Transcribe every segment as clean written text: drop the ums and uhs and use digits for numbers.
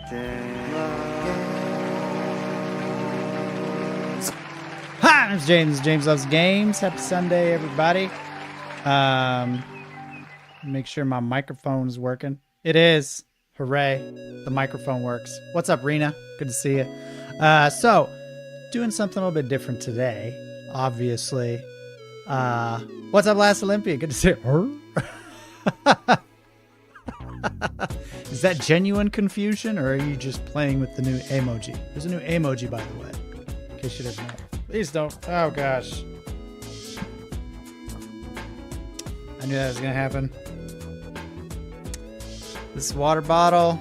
Hi, I'm James. James Loves Games. Happy Sunday, everybody. Make sure my microphone's working. It is. Hooray. The microphone works. What's up, Rena? Good to see you. So, doing something a little bit different today, obviously. What's up, Last Olympia? Good to see you. Is that genuine confusion, or are you just playing with the new emoji? There's a new emoji, by the way, in case you didn't know. Please don't. Oh, gosh. I knew that was going to happen. This water bottle.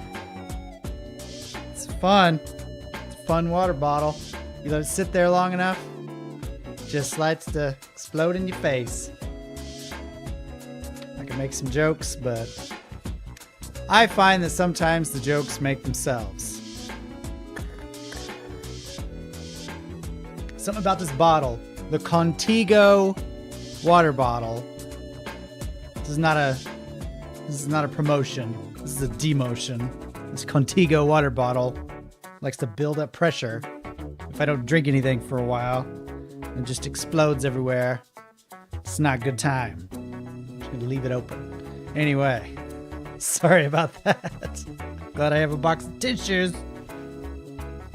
It's fun. It's a fun water bottle. You let it sit there long enough, just likes to explode in your face. I can make some jokes, but I find that sometimes the jokes make themselves. Something about this bottle, the Contigo water bottle. This is not a promotion. This is a demotion. This Contigo water bottle likes to build up pressure if I don't drink anything for a while. It just explodes everywhere. It's not a good time. I'm just gonna leave it open. Anyway, sorry about that. Glad I have a box of tissues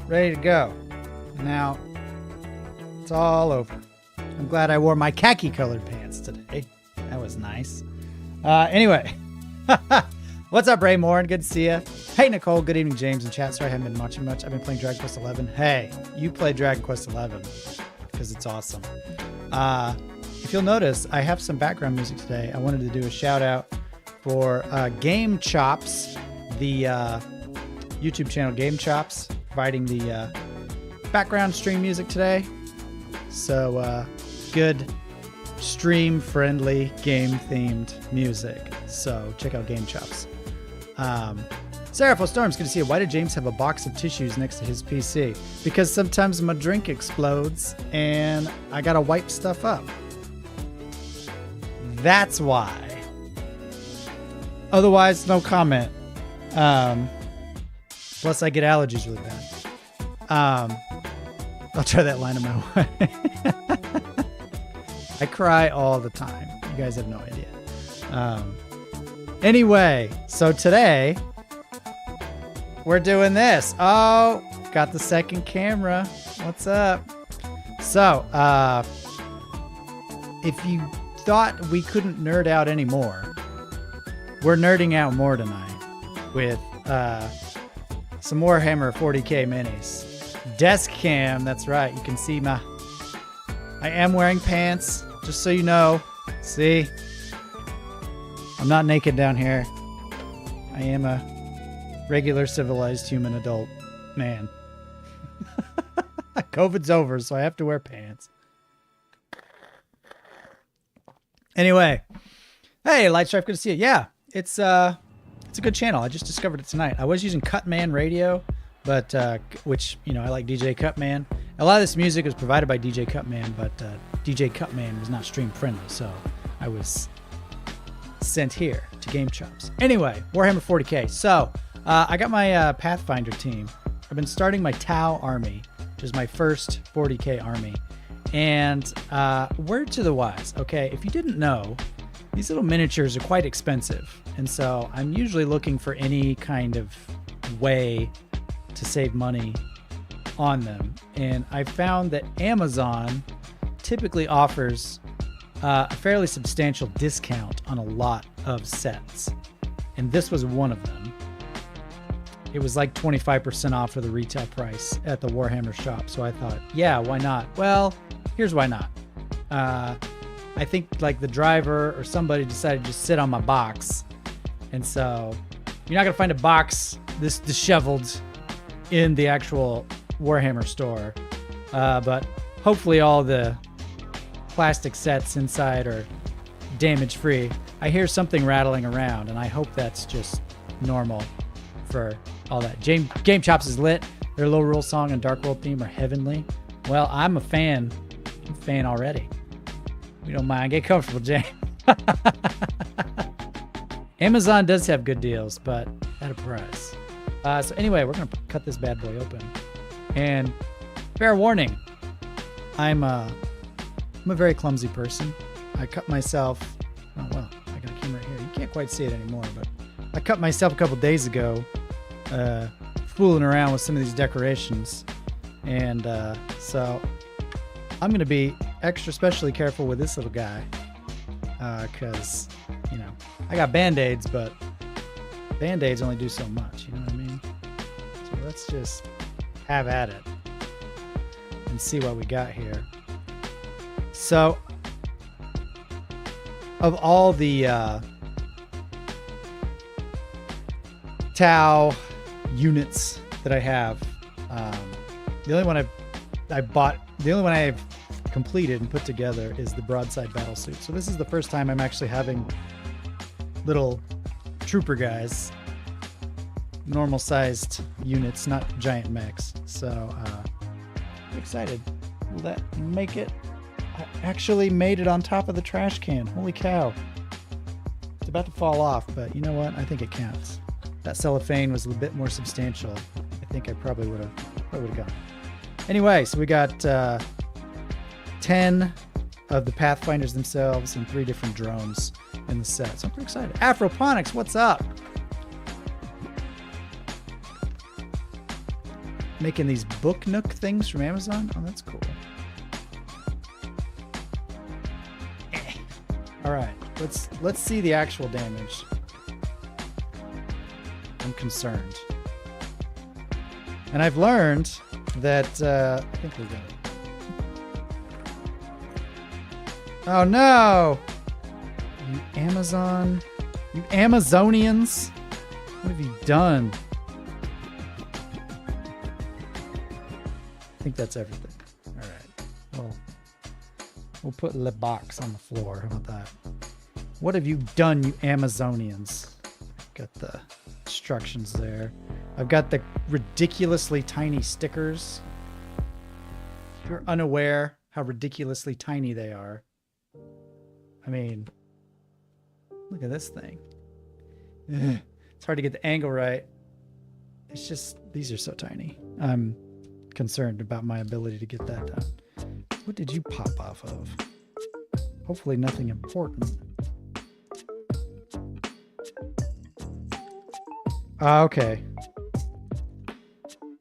ready to go. Now, it's all over. I'm glad I wore my khaki colored pants today. That was nice. Anyway. What's up, Ray Morin? Good to see you. Hey, Nicole. Good evening, James and chat. Sorry I haven't been watching much. I've been playing Dragon Quest 11. Hey, you play Dragon Quest 11 because it's awesome. If you'll notice, I have some background music today. I wanted to do a shout out for Game Chops, the YouTube channel Game Chops, providing the background stream music today. So good stream-friendly, game-themed music. So check out Game Chops. Seraphil Storms, good to see you. Why did James have a box of tissues next to his PC? Because sometimes my drink explodes and I gotta wipe stuff up. That's why. Otherwise, no comment. Plus, I get allergies really bad. I'll try that line of my way. I cry all the time. You guys have no idea. Anyway, so today we're doing this. Oh, got the second camera. What's up? So, if you thought we couldn't nerd out anymore, we're nerding out more tonight with some Warhammer 40K minis. Desk cam, that's right. You can see I am wearing pants, just so you know. See? I'm not naked down here. I am a regular civilized human adult man. COVID's over, so I have to wear pants. Anyway. Hey, Lightstrife, good to see you. Yeah, it's a good channel. I just discovered it tonight. I was using Cutman Radio, but which, you know, I like DJ Cutman. A lot of this music was provided by DJ Cutman, but DJ Cutman was not stream friendly, so I was sent here to Game Chops. Anyway, Warhammer 40K. So, I got my Pathfinder team. I've been starting my Tau army, which is my first 40K army. And word to the wise, okay, if you didn't know, these little miniatures are quite expensive. And so I'm usually looking for any kind of way to save money on them. And I found that Amazon typically offers a fairly substantial discount on a lot of sets. And this was one of them. It was like 25% off for the retail price at the Warhammer shop. So I thought, yeah, why not? Well, here's why not. I think like the driver or somebody decided to just sit on my box. And so you're not going to find a box this disheveled in the actual Warhammer store. But hopefully all the plastic sets inside are damage free. I hear something rattling around and I hope that's just normal for all that. Game Chops is lit. Their low rule song and Dark World theme are heavenly. Well, I'm a fan. I'm a fan already. We don't mind. Get comfortable, James. Amazon does have good deals, but at a price. So anyway, we're gonna cut this bad boy open. And fair warning, I'm a very clumsy person. I cut myself. Oh well, I got a camera right here. You can't quite see it anymore, but I cut myself a couple days ago, fooling around with some of these decorations, and so I'm gonna be extra specially careful with this little guy, because you know I got band-aids, but band-aids only do so much. You know what I mean? So let's just have at it and see what we got here. So, of all the Tau units that I have, the only one I've completed and put together is the broadside battle suit. So this is the first time I'm actually having little trooper guys, normal sized units, not giant mechs. So I'm excited. Will that make it? I actually made it on top of the trash can. Holy cow. It's about to fall off, but you know what? I think it counts. That cellophane was a little bit more substantial. I think I probably would have gone. Anyway, so we got 10 of the Pathfinders themselves and 3 different drones in the set. So I'm pretty excited. Afroponics, what's up? Making these book nook things from Amazon? Oh, that's cool. All right, let's see the actual damage. I'm concerned. And I've learned that I think we're good. Oh no! You Amazonians! What have you done? I think that's everything. All right. Well, we'll put the box on the floor. How about that? What have you done, you Amazonians? Got the instructions there. I've got the ridiculously tiny stickers. If you're unaware how ridiculously tiny they are, I mean, look at this thing. Ugh. It's hard to get the angle right. It's just, these are so tiny. I'm concerned about my ability to get that done. What did you pop off of? Hopefully nothing important. Okay.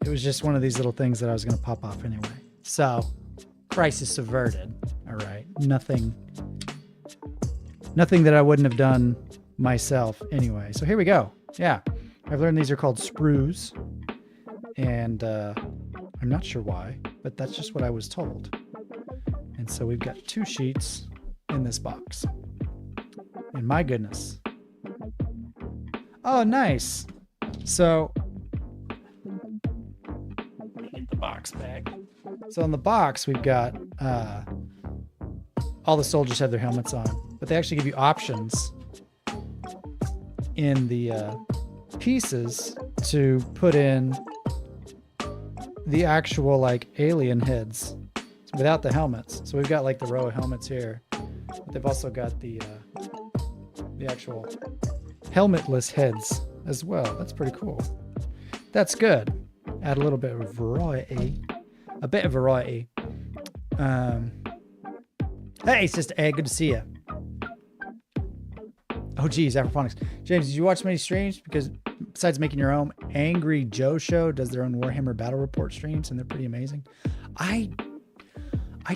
It was just one of these little things that I was going to pop off anyway. So, crisis averted. All right. Nothing that I wouldn't have done myself anyway. So here we go. Yeah. I've learned these are called sprues. And I'm not sure why, but that's just what I was told. And so we've got 2 sheets in this box. And my goodness. Oh, nice. So, get the box back. So in the box, we've got all the soldiers have their helmets on, but they actually give you options in the pieces to put in the actual like alien heads without the helmets. So we've got like the row of helmets here, but they've also got the actual helmetless heads as well. That's pretty cool. That's good. Add a little bit of variety. A bit of variety. Hey, Sister A, good to see you. Oh, geez, Afroponics. James, did you watch many streams? Because besides making your own, Angry Joe Show does their own Warhammer Battle Report streams, and they're pretty amazing. I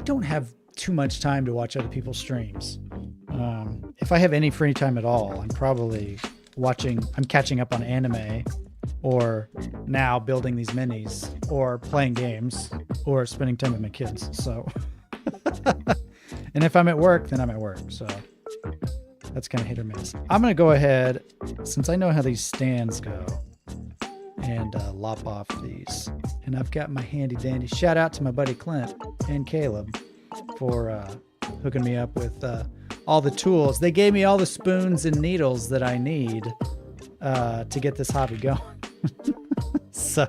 don't have too much time to watch other people's streams. If I have any free time at all, I'm probably I'm catching up on anime, or now building these minis, or playing games, or spending time with my kids. So, and if I'm at work, then I'm at work. So that's kind of hit or miss. I'm going to go ahead, since I know how these stands go, and lop off these. And I've got my handy dandy. Shout out to my buddy Clint and Caleb for hooking me up with all the tools. They gave me all the spoons and needles that I need to get this hobby going. So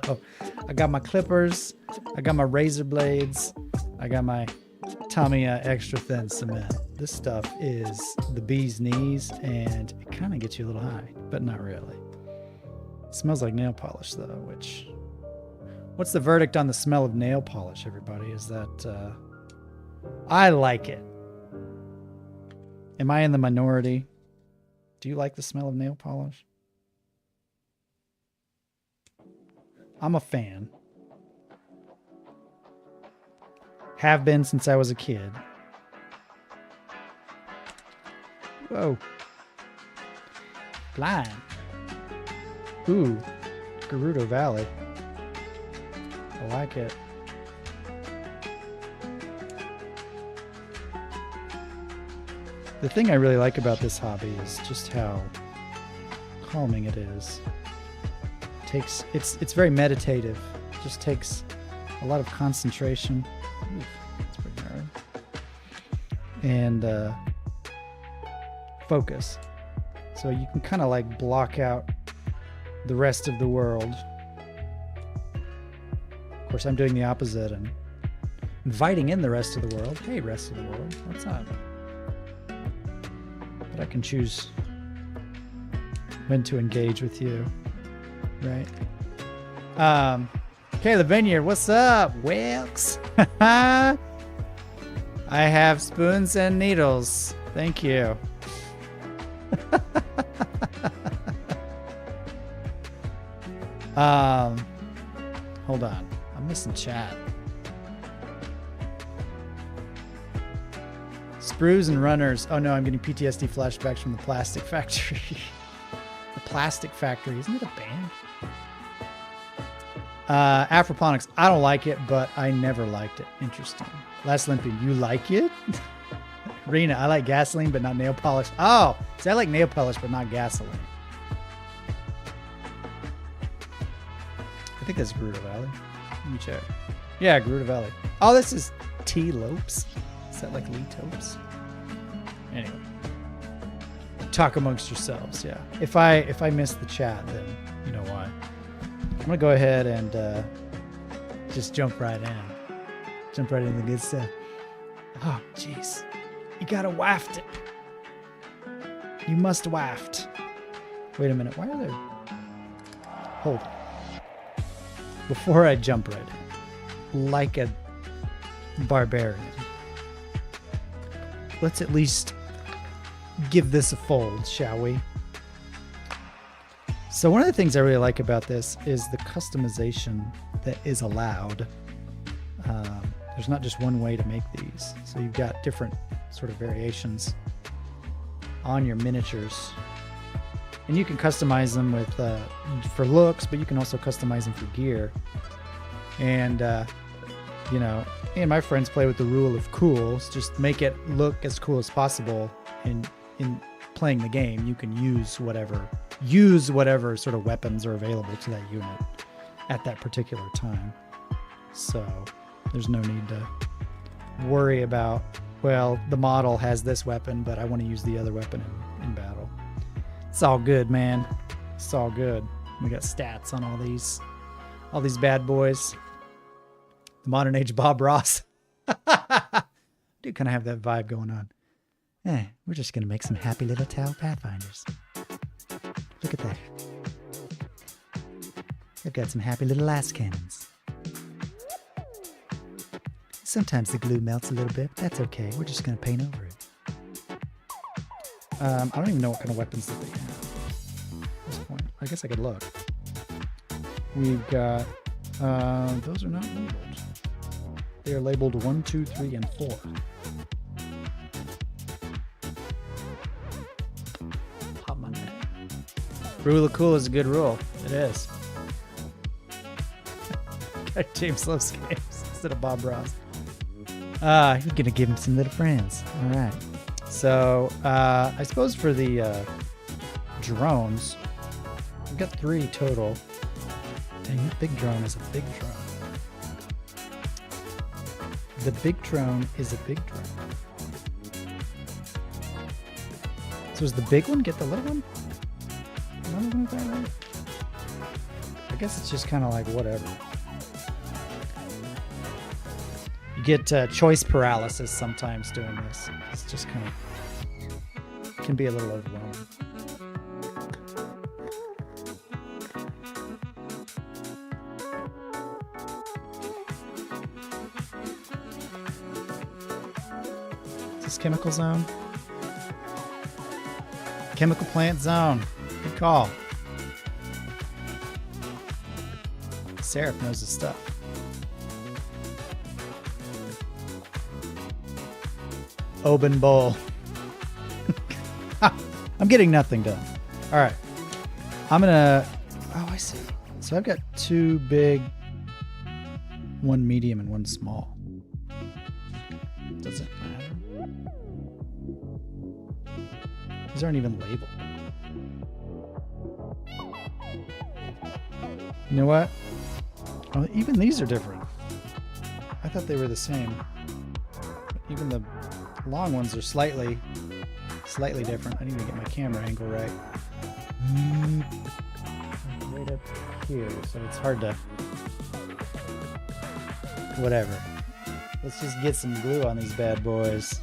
I got my clippers, I got my razor blades, I got my Tamiya extra thin cement. This stuff is the bee's knees, and it kind of gets you a little high, but not really. smells like nail polish though, which... What's the verdict on the smell of nail polish, everybody? Is that... I like it. Am I in the minority? Do you like the smell of nail polish? I'm a fan. Have been since I was a kid. Whoa. Flying. Ooh. Gerudo Valley. I like it. The thing I really like about this hobby is just how calming it is. It's very meditative. It just takes a lot of concentration. Ooh, that's pretty hard. And focus. So you can kind of like block out the rest of the world. Of course, I'm doing the opposite and inviting in the rest of the world. Hey, rest of the world, what's up? But I can choose when to engage with you, right? Caleb Vineyard, what's up, Wilkes? I have spoons and needles. Thank you. Hold on. I'm missing chat. Sprues and runners. Oh no, I'm getting PTSD flashbacks from the Plastic Factory. The Plastic Factory. Isn't it a band? Afroponics. I don't like it, but I never liked it. Interesting. Last Olympian. You like it? Rena. I like gasoline, but not nail polish. Oh, see, I like nail polish, but not gasoline. I think that's Gerudo Valley. Let me check. Yeah, Gerudo Valley. Oh, this is T. Lopes. Is that like Lee Topes? Anyway. Talk amongst yourselves, yeah. If I miss the chat, then you know why. I'm gonna go ahead and just jump right in. Jump right into the good stuff. Oh, jeez. You gotta waft it. You must waft. Wait a minute. Why are there... Hold on. Before I jump right in, like a barbarian, let's at least give this a fold, shall we? So one of the things I really like about this is the customization that is allowed. There's not just one way to make these. So you've got different sort of variations on your miniatures. And you can customize them with for looks, but you can also customize them for gear. And, you know, me and my friends play with the rule of cool. Just make it look as cool as possible. And in playing the game, you can use whatever sort of weapons are available to that unit at that particular time. So there's no need to worry about, well, the model has this weapon, but I want to use the other weapon in battle. It's all good, man. It's all good. We got stats on all these bad boys. The modern age Bob Ross. Do kind of have that vibe going on. We're just going to make some happy little towel Pathfinders. Look at that. They've got some happy little lass cannons. Sometimes the glue melts a little bit, but that's okay. We're just going to paint over it. I don't even know what kind of weapons that they have at this point. I guess I could look. We've got... those are not labeled. They are labeled 1, 2, 3, and 4. Pop my neck. Rule of cool is a good rule. It is. James loves games instead of Bob Ross. You're going to give him some little friends. All right. So, I suppose for the drones, we've got 3 total. Dang, that big drone is a big drone. The big drone is a big drone. So does the big one get the little one? Am I looking at that right? I guess it's just kind of like whatever. You get choice paralysis sometimes doing this. It's just kind of can be a little overwhelming. this chemical zone? Chemical plant zone. Good call. Seraph knows his stuff. Open bowl. I'm getting nothing done. All right. I'm gonna. Oh, I see. So I've got 2 big, 1 medium, and 1 small. Doesn't matter. These aren't even labeled. You know what? Oh, even these are different. I thought they were the same. Even the long ones are slightly different. I need to get my camera angle right. Right up here, so it's hard to... Whatever. Let's just get some glue on these bad boys.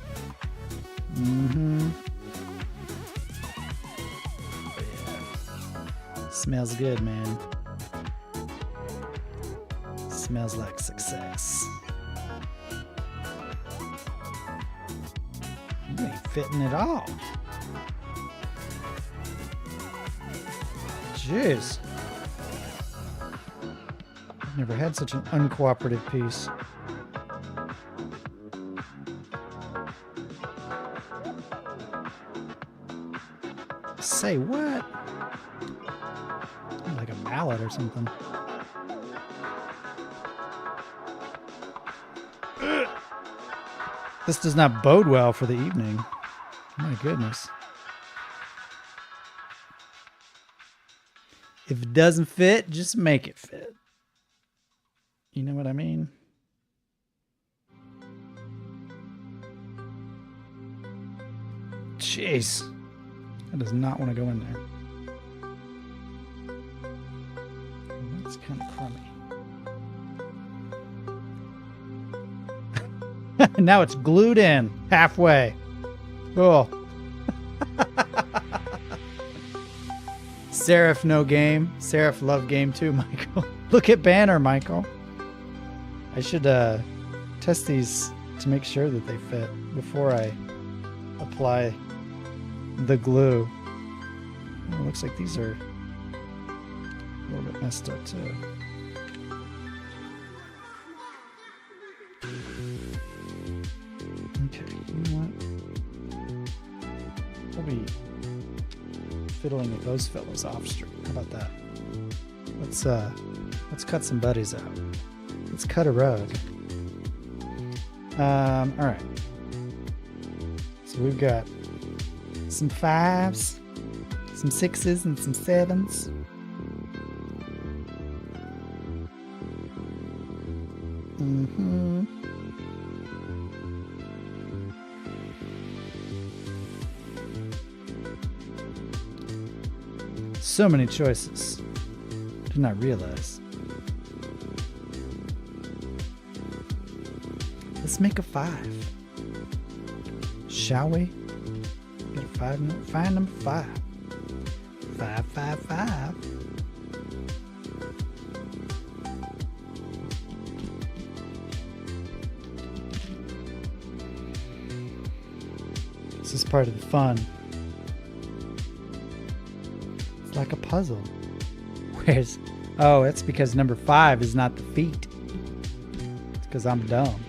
Yeah. Smells good, man. Smells like success. You ain't fitting at all. Jeez. I've never had such an uncooperative piece. Say what? Like a mallet or something. This does not bode well for the evening. My goodness. If it doesn't fit, just make it fit. You know what I mean? Jeez. That does not want to go in there. That's kind of crummy. Now it's glued in halfway. Cool. Seraph no game. Seraph love game too, Michael. Look at banner, Michael. I should test these to make sure that they fit before I apply the glue. Oh, it looks like these are a little bit messed up too. Okay, you know what? We'll be fiddling with those fellows off stream. How about that? Let's cut some buddies out. Let's cut a rug. All right. So we've got some 5s, some 6s, and some 7s. So many choices. Did not realize. Let's make a 5. Shall we? Get a 5. Find number 5. 5, 5, 5. This is part of the fun. It's like a puzzle. Where's... Oh, it's because number 5 is not the feet. It's because I'm dumb.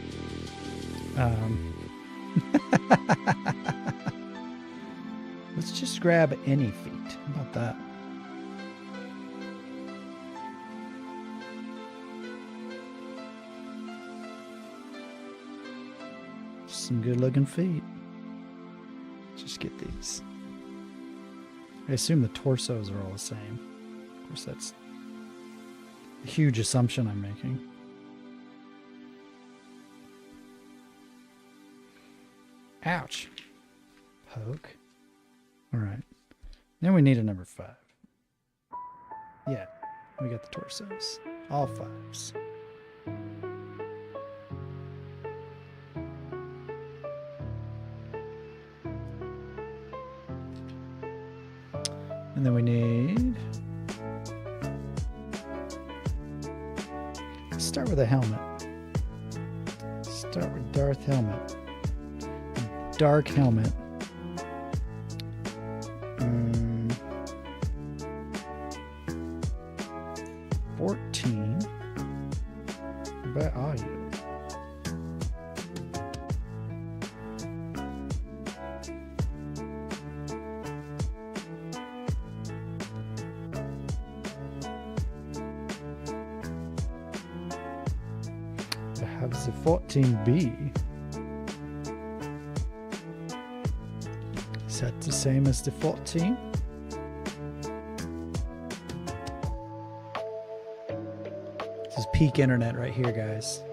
Let's just grab any feet. How about that? Some good looking feet. Just get these. I assume the torsos are all the same. Of course, that's a huge assumption I'm making. Ouch. Poke. All right. Then we need a number 5. Yeah, we got the torsos. All 5s. And then we need... Let's start with a helmet. Start with Darth helmet. dark helmet. 14. Where are you? I have the 14B. Is that the same as the 14? This is peak internet right here, guys.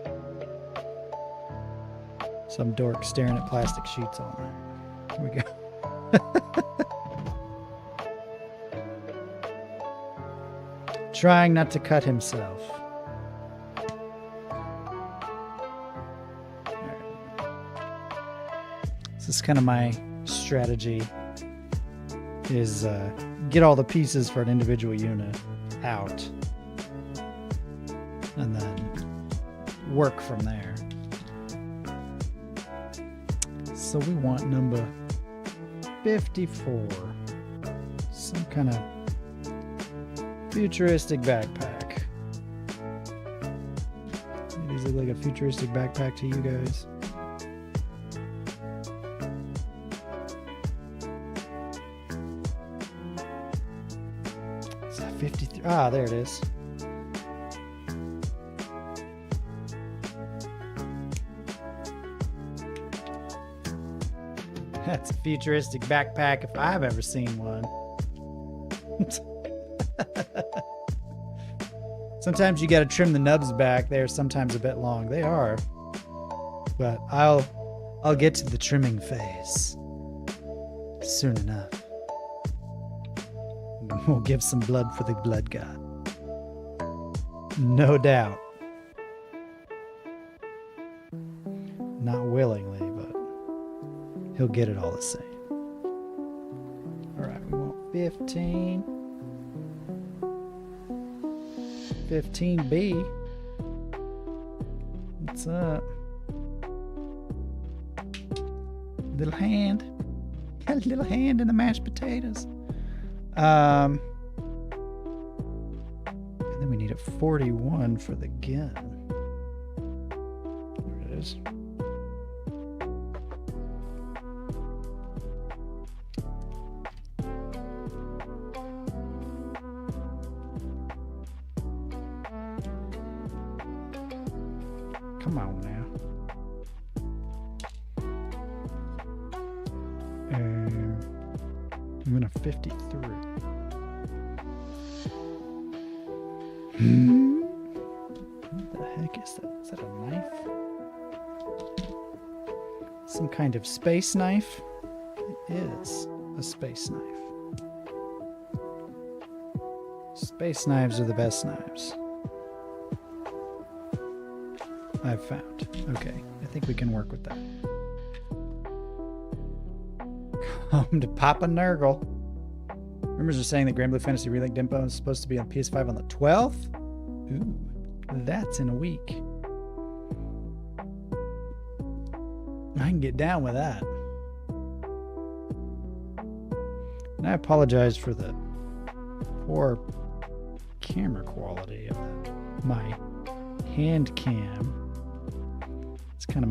Some dork staring at plastic sheets all night. Here we go. Trying not to cut himself. This is kind of my strategy, is get all the pieces for an individual unit out and then work from there. So we want number 54, some kind of futuristic backpack. These look like a futuristic backpack to you guys. It's a 53. Ah, there it is. That's a futuristic backpack if I've ever seen one. Sometimes you got to trim the nubs back. They're sometimes a bit long. They are. But I'll get to the trimming phase soon enough. We'll give some blood for the blood god. No doubt. Not willingly, but he'll get it all the same. All right, we want 15. 15B. What's up? Little hand. Got a little hand in the mashed potatoes. And then we need a 41 for the gun. There it is. Come on now. I'm gonna 53. What the heck is that? Is that a knife? Some kind of space knife? It is a space knife. Space knives are the best knives I've found. Okay, I think we can work with that. Come to Papa Nurgle. Rumors are saying that Grand Blue Fantasy Relink Dimpo is supposed to be on PS5 on the 12th. Ooh, that's in a week. I can get down with that. And I apologize for the poor camera quality of my hand cam. It's kind of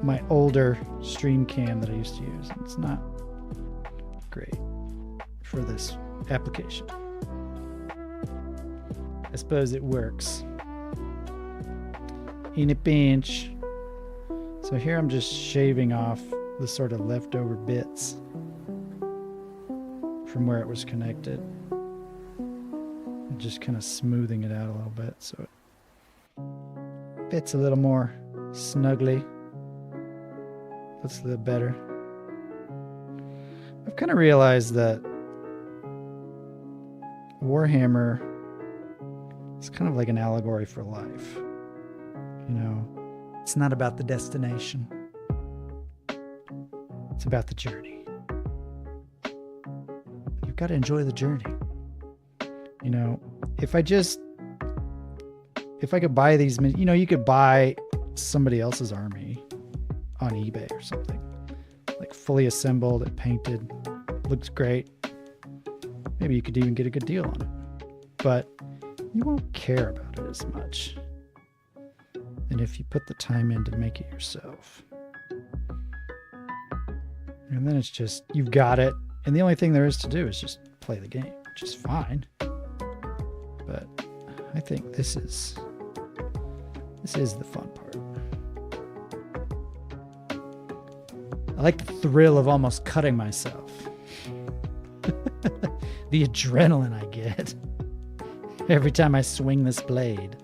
my older stream cam that I used to use. It's not great for this application. I suppose it works in a pinch. So here I'm just shaving off the sort of leftover bits from where it was connected. And just kind of smoothing it out a little bit so it fits a little more snugly. Looks a little better. I've kind of realized that Warhammer is kind of like an allegory for life. You know, it's not about the destination. It's about the journey. You've got to enjoy the journey. You know, if I could buy these, you know, you could buy somebody else's army on eBay or something. like fully assembled, it painted, looks great. Maybe you could even get a good deal on it, but you won't care about it as much than if you put the time in to make it yourself. And then it's just, you've got it, and the only thing there is to do is just play the game, which is fine. But I think this is the fun part. I like the thrill of almost cutting myself. The adrenaline I get every time I swing this blade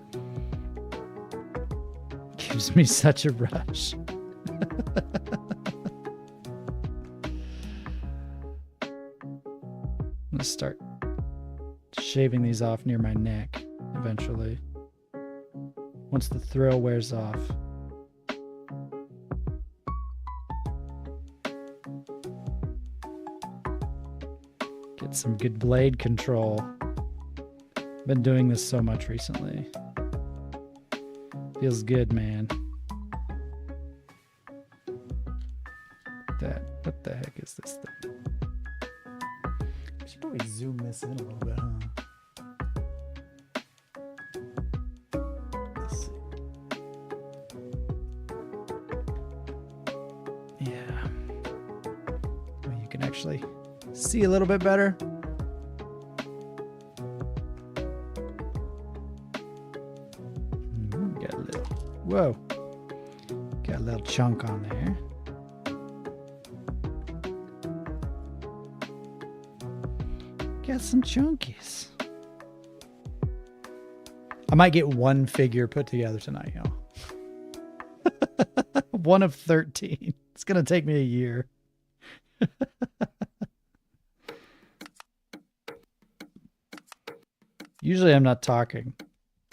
gives me such a rush. I'm gonna start shaving these off near my neck eventually. Once the thrill wears off. Get some good blade control. Been doing this so much recently. Feels good, man. What the heck is this thing? I should probably zoom this in a little bit, huh? Let's see. Yeah. Well, you can actually see a little bit better. Got a little, whoa. Got a little chunk on there. Got some chunkies. I might get one figure put together tonight, y'all. One of 13. It's gonna take me a year. Usually I'm not talking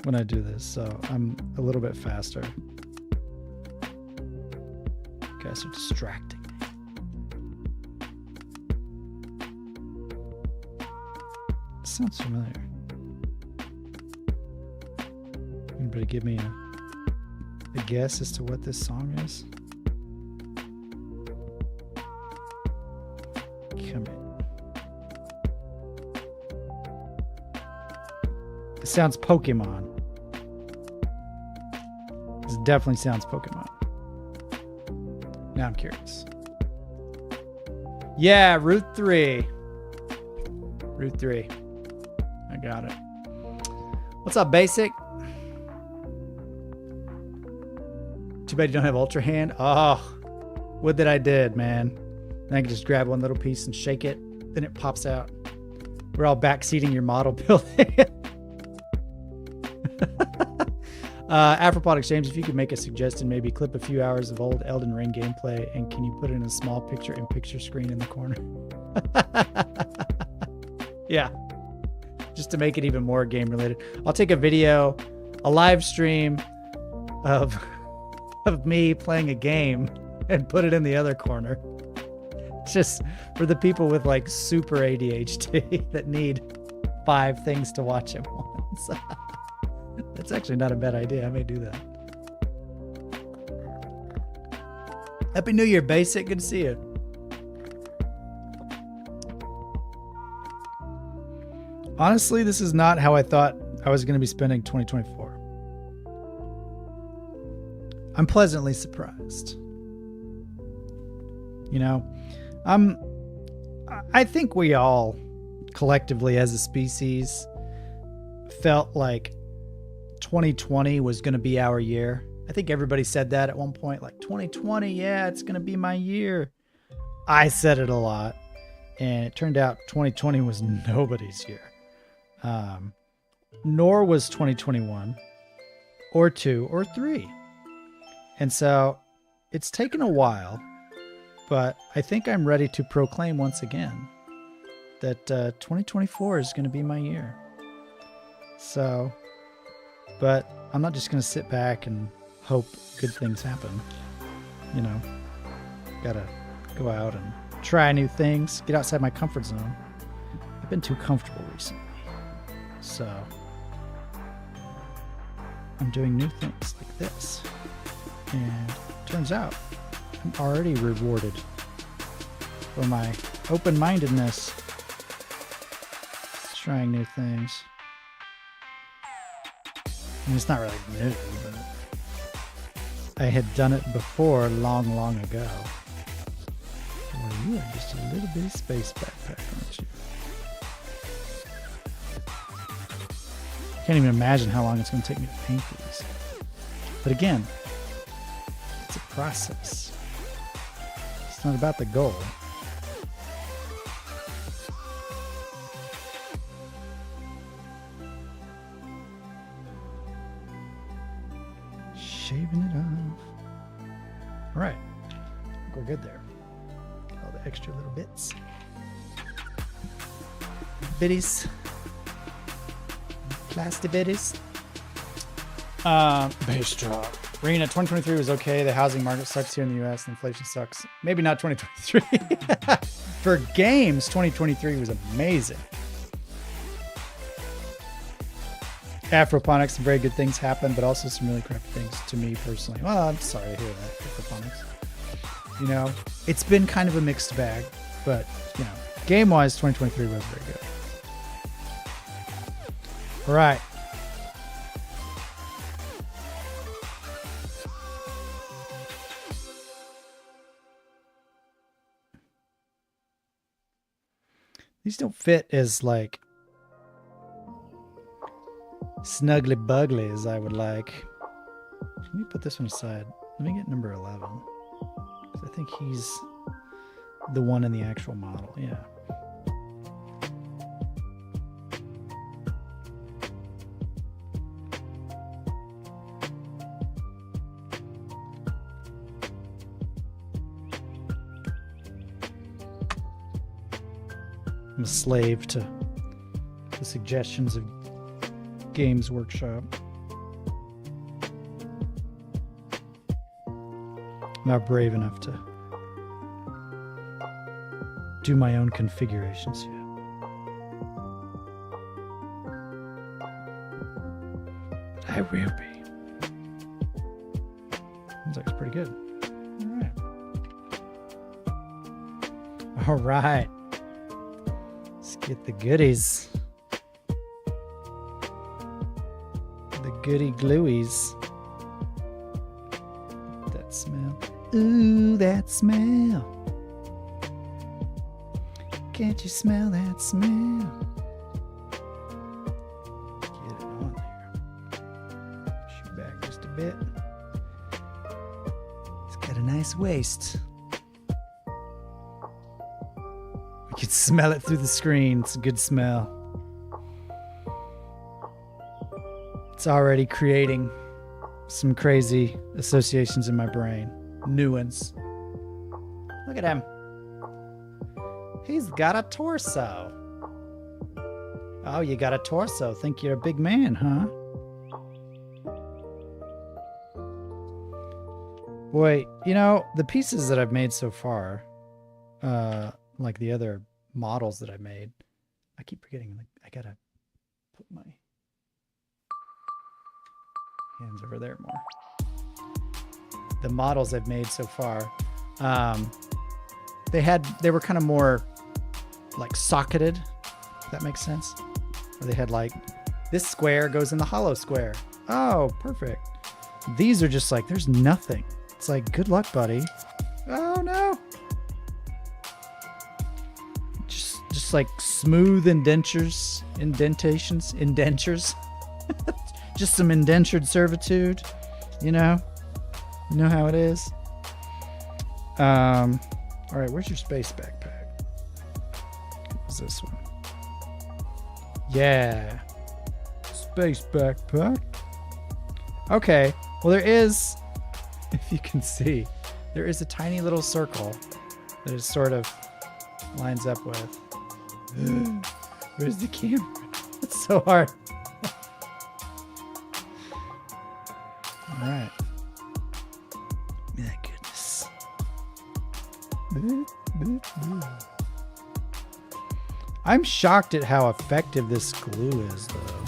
when I do this, so I'm a little bit faster. You guys are distracting me. Sounds familiar. Anybody give me a guess as to what this song is? Come in. It sounds Pokemon. This definitely sounds Pokemon. Now I'm curious. Yeah, Route 3. Route 3. I got it. What's up, Basic? Too bad you don't have Ultra Hand. Oh, would that I did, man. Then I can just grab one little piece and shake it. Then it pops out. We're all backseating your model building. Afropod Exchange, if you could make a suggestion, maybe clip a few hours of old Elden Ring gameplay, and can you put it in a small picture-in-picture screen in the corner? Yeah. Just to make it even more game related. I'll take a video, a live stream of me playing a game and put it in the other corner. Just for the people with like super ADHD that need 5 things to watch at once. That's actually not a bad idea. I may do that. Happy New Year, Basic. Good to see you. Honestly, this is not how I thought I was going to be spending 2024. I'm pleasantly surprised. You know, I think we all collectively as a species felt like 2020 was going to be our year. I think everybody said that at one point, like 2020, yeah, it's going to be my year. I said it a lot, and it turned out 2020 was nobody's year. Nor was 2021 or 2 or 3. And so it's taken a while, but I think I'm ready to proclaim once again that 2024 is going to be my year. So, but I'm not just going to sit back and hope good things happen. You know, gotta go out and try new things, get outside my comfort zone. I've been too comfortable recently. So I'm doing new things like this. And turns out I'm already rewarded for my open-mindedness. Trying new things. I mean, it's not really new, but I had done it before long, long ago. Well, you are just a little bitty space backpack, aren't you? Can't even imagine how long it's going to take me to paint these. But again, it's a process. It's not about the goal. Shaving it off. All right, we're good there. All the extra little bits, bitties, plastic bitties. Base drop. Rena, 2023 was okay. The housing market sucks here in the U.S. and inflation sucks. Maybe not 2023. For games, 2023 was amazing. Afroponics, some very good things happened, but also some really crappy things to me personally. Well, I'm sorry to hear that, Afroponics. You know, it's been kind of a mixed bag, but, you know, game-wise, 2023 was very good. All right. These don't fit as, like, snuggly bugly as I would like. Let me put this one aside. Let me get number 11. Because I think he's the one in the actual model. Yeah. I'm a slave to the suggestions of Games Workshop. I'm not brave enough to do my own configurations yet. But I will be. Seems like it's pretty good. All right. Let's get the goodies. Goody glueies. That smell. Ooh, that smell. Can't you smell that smell? Get it on there. Shoot back just a bit. It's got a nice waist. We can smell it through the screen. It's a good smell. It's already creating some crazy associations in my brain. New ones. Look at him. He's got a torso. Oh, you got a torso. Think you're a big man, huh? Boy, you know, the pieces that I've made so far, like the other models that I made, I keep forgetting, like, I gotta put my hands over there more. The models I've made so far, they were kind of more like socketed, if that makes sense. Or they had like, this square goes in the hollow square. Oh, perfect. These are just like, there's nothing. It's like, good luck, buddy. Oh no. Just like smooth indentures. Just some indentured servitude, you know how it is. All right, where's your space backpack? What's this one? Yeah, space backpack. Okay, well there is, if you can see, there is a tiny little circle that it sort of lines up with. Where's the camera? It's so hard. All right. My goodness. I'm shocked at how effective this glue is, though.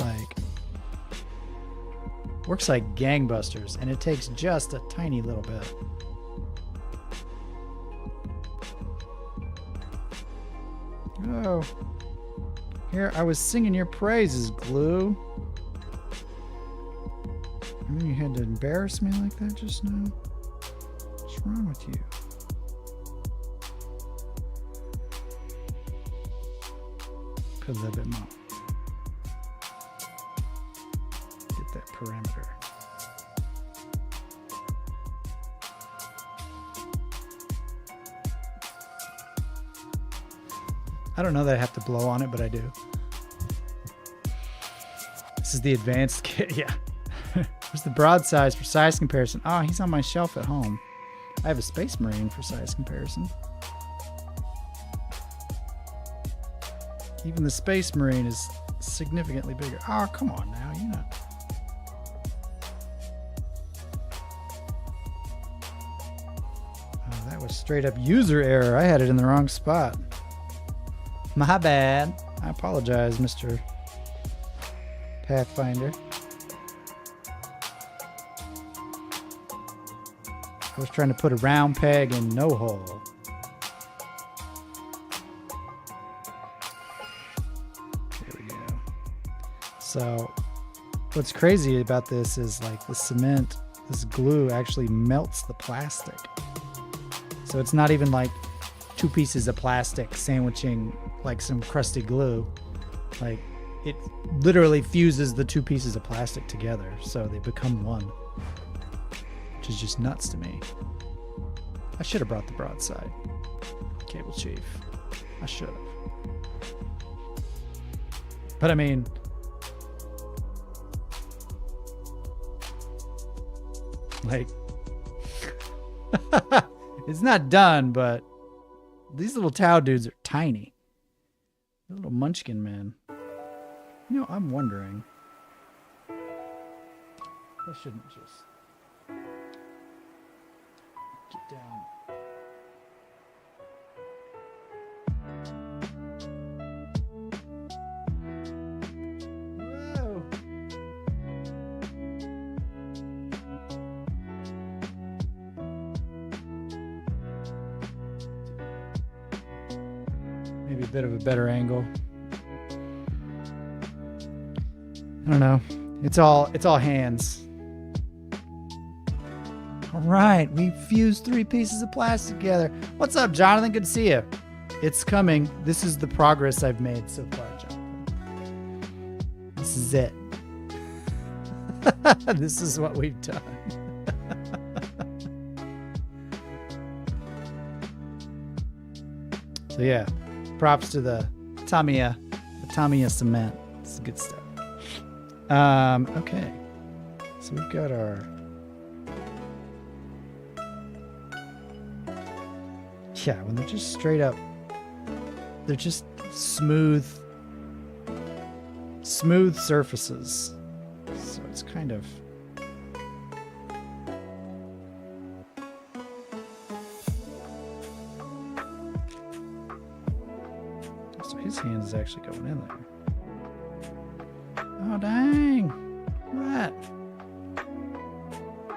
Like, works like gangbusters, and it takes just a tiny little bit. Oh. Here, I was singing your praises, Glue. And then you had to embarrass me like that just now? What's wrong with you? Put a little bit more. Get that perimeter. I don't know that I have to blow on it, but I do. This is the advanced kit. Yeah. There's the broadside for size comparison. Oh, he's on my shelf at home. I have a Space Marine for size comparison. Even the Space Marine is significantly bigger. Oh, come on now. You know. Oh, that was straight up user error. I had it in the wrong spot. My bad. I apologize, Mr. Pathfinder. I was trying to put a round peg in no hole. There we go. So, what's crazy about this is like the cement, this glue actually melts the plastic. So it's not even like two pieces of plastic sandwiching like some crusty glue. Like it literally fuses the two pieces of plastic together so they become one, which is just nuts to me. I should have brought the broadside, Cable Chief. I should have. But I mean, like it's not done, but these little Tau dudes are tiny. Little munchkin men. You know, I'm wondering. I shouldn't just get down. Whoa. Maybe a bit of a better angle. I don't know. It's all hands. All right, we fused three pieces of plastic together. What's up, Jonathan? Good to see you. It's coming. This is the progress I've made so far, Jonathan. This is it. This is what we've done. So yeah, props to the Tamiya cement. It's good stuff. Okay. So we've got our... Yeah, when they're just straight up, they're just smooth surfaces. So it's kind of... So his hand is actually going in there. Oh, dang. Look at that.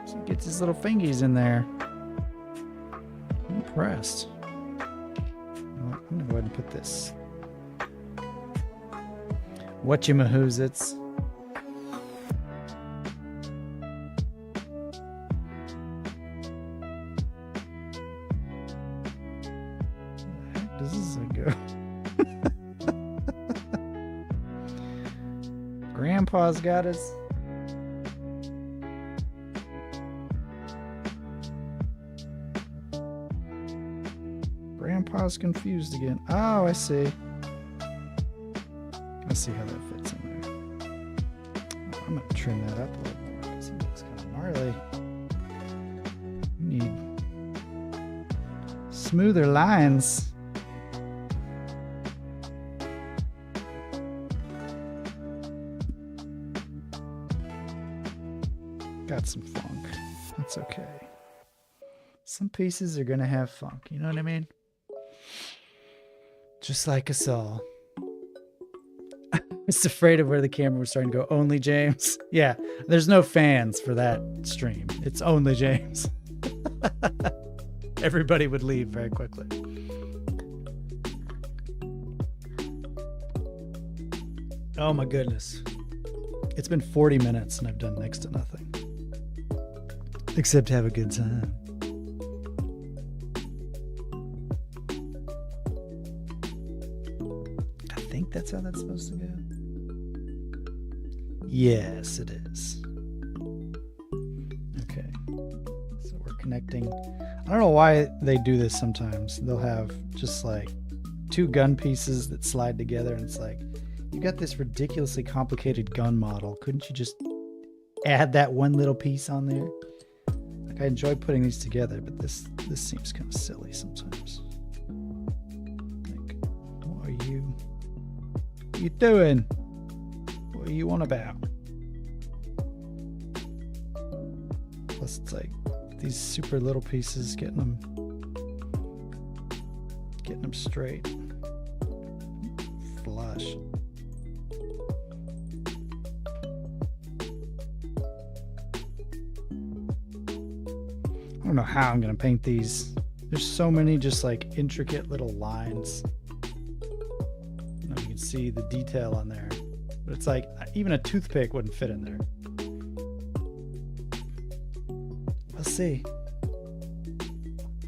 So he gets his little fingies in there. I'm impressed. Well, I'm going to go ahead and put this. Whatchamahoozits. Where the heck does this go? Grandpa's got us. Grandpa's confused again. Oh, I see. I see how that fits in there. Oh, I'm going to trim that up a little more because he looks kind of gnarly. We need smoother lines. Got some funk. That's okay. Some pieces are gonna have funk, you know what I mean? Just like us all. I was afraid of where the camera was starting to go. Only James. Yeah, there's no fans for that stream. It's only James. Everybody would leave very quickly. Oh my goodness. It's been 40 minutes and I've done next to nothing. Except have a good time. I think that's how that's supposed to go. Yes, it is. Okay. So we're connecting. I don't know why they do this sometimes. They'll have just like two gun pieces that slide together and it's like, you got this ridiculously complicated gun model. Couldn't you just add that one little piece on there? Like, I enjoy putting these together, but this seems kind of silly sometimes. Like, what are you doing? What are you on about? Plus, it's like these super little pieces, getting them straight, flush. I don't know how I'm going to paint these. There's so many just like intricate little lines. You know, you can see the detail on there. But it's like even a toothpick wouldn't fit in there. We'll see.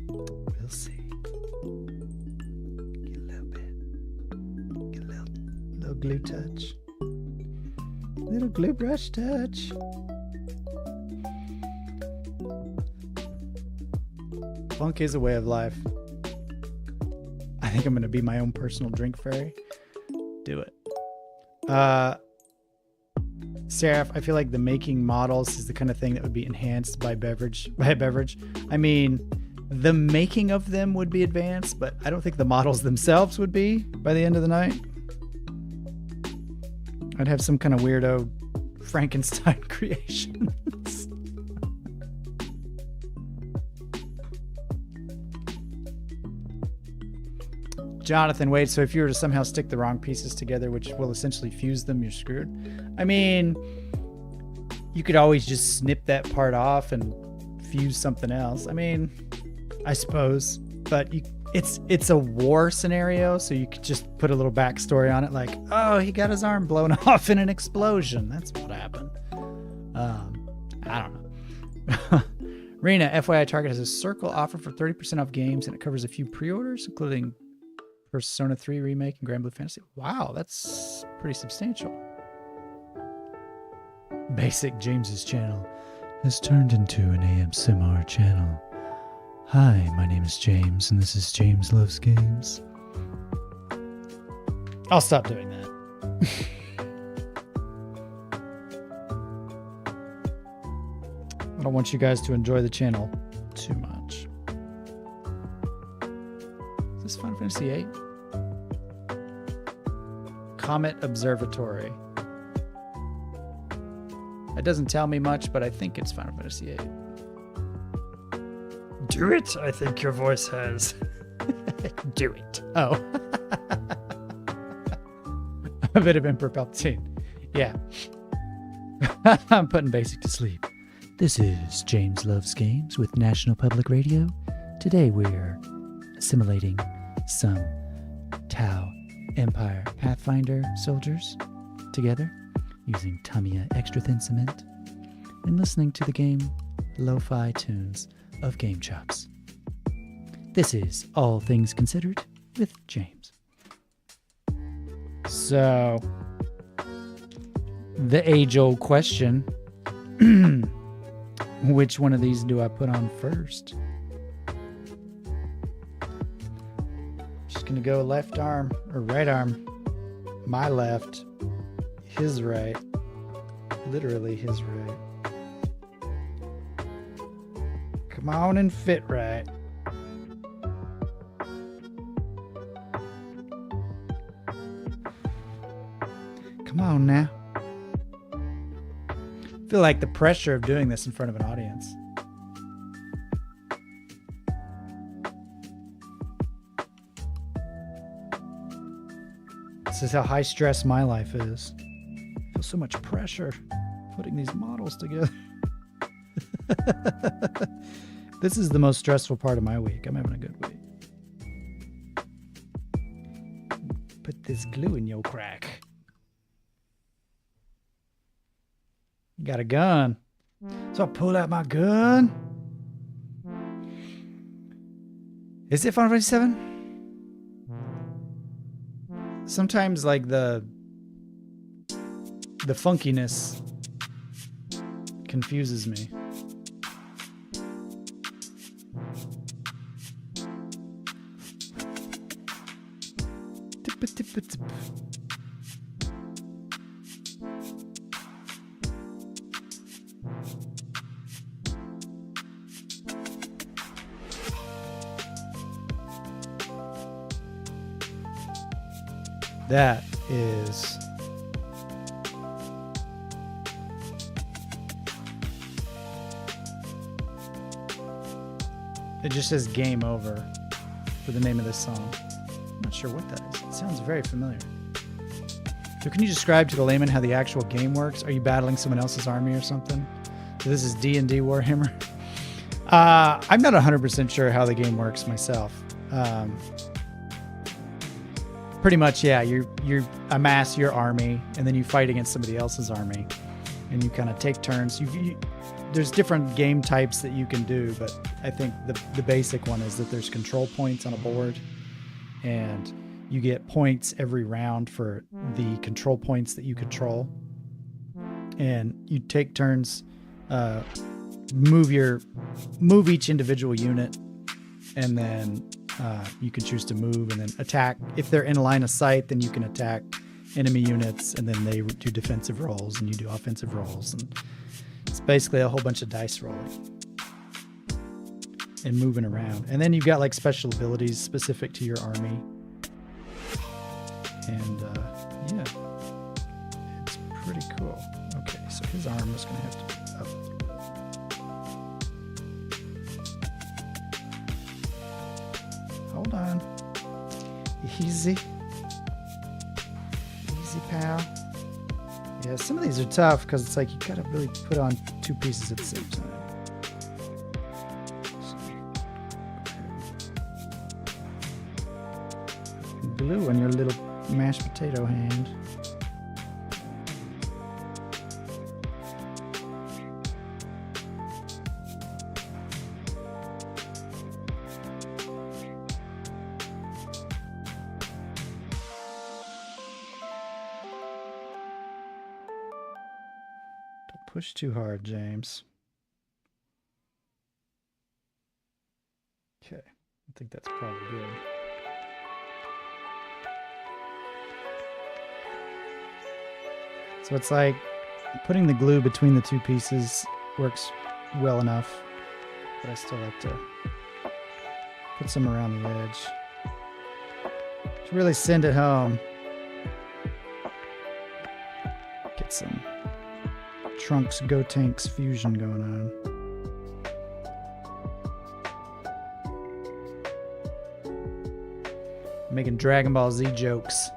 We'll see. Get a little bit. Get a little glue touch. Little glue brush touch. Funk is a way of life. I think I'm going to be my own personal drink fairy. Do it. Seraph, I feel like the making models is the kind of thing that would be enhanced by a beverage. I mean, the making of them would be advanced, but I don't think the models themselves would be by the end of the night. I'd have some kind of weirdo Frankenstein creations. Jonathan, wait, so if you were to somehow stick the wrong pieces together, which will essentially fuse them, you're screwed? I mean, you could always just snip that part off and fuse something else. I mean, I suppose, but it's a war scenario, so you could just put a little backstory on it, like, oh, he got his arm blown off in an explosion. That's what happened. I don't know. Rena, FYI, Target has a circle offer for 30% off games, and it covers a few pre-orders, including Persona 3 Remake and Grand Blue Fantasy. Wow, that's pretty substantial. Basic James's channel has turned into an ASMR channel. Hi, my name is James, and this is James Loves Games. I'll stop doing that. I don't want you guys to enjoy the channel too much. Is this Final Fantasy VIII? Comet Observatory. It doesn't tell me much, but I think it's Final Fantasy VIII. Do it, I think your voice has. Do it. Oh. A bit of Emperor Palpatine. Yeah. I'm putting Basic to sleep. This is James Loves Games with National Public Radio. Today we're assimilating some Tau Empire Pathfinder soldiers together using Tamiya extra thin cement and listening to the game lo-fi tunes of Game Chops. This is All Things Considered with James. So, the age-old question, which one of these do I put on first? Just gonna go left arm or right arm. My left, his right. Literally his right. Come on and fit right. Come on now. I feel like the pressure of doing this in front of an audience. This is how high stress my life is. I feel so much pressure putting these models together. This is the most stressful part of my week. I'm having a good week. Put this glue in your crack. Got a gun. So I pulled out my gun. Is it Final Fantasy 7? Sometimes like the funkiness confuses me. That is it just says game over for the name of this song. I'm not sure what that is. It sounds very familiar. So can you describe to the layman how the actual game works? Are you battling someone else's army or something? So this is D&D Warhammer. I'm not 100% sure how the game works myself. Pretty much, yeah. You amass your army, and then you fight against somebody else's army, and you kind of take turns. There's different game types that you can do, but I think the basic one is that there's control points on a board, and you get points every round for the control points that you control, and you take turns, move each individual unit, and then you can choose to move and then attack. If they're in a line of sight, then you can attack enemy units, and then they do defensive rolls and you do offensive rolls. And it's basically a whole bunch of dice rolling and moving around. And then you've got like special abilities specific to your army. And yeah, it's pretty cool. Okay, so his arm is going to have to be up. Hold on. Easy. Easy, pal. Yeah, some of these are tough because it's like you gotta really put on two pieces at the same time. Glue on your little mashed potato hand. Push too hard, James. Okay, I think that's probably good. So it's like putting the glue between the two pieces works well enough, but I still like to put some around the edge to really send it home. Get some Trunks Go Tanks fusion going on. Making Dragon Ball Z jokes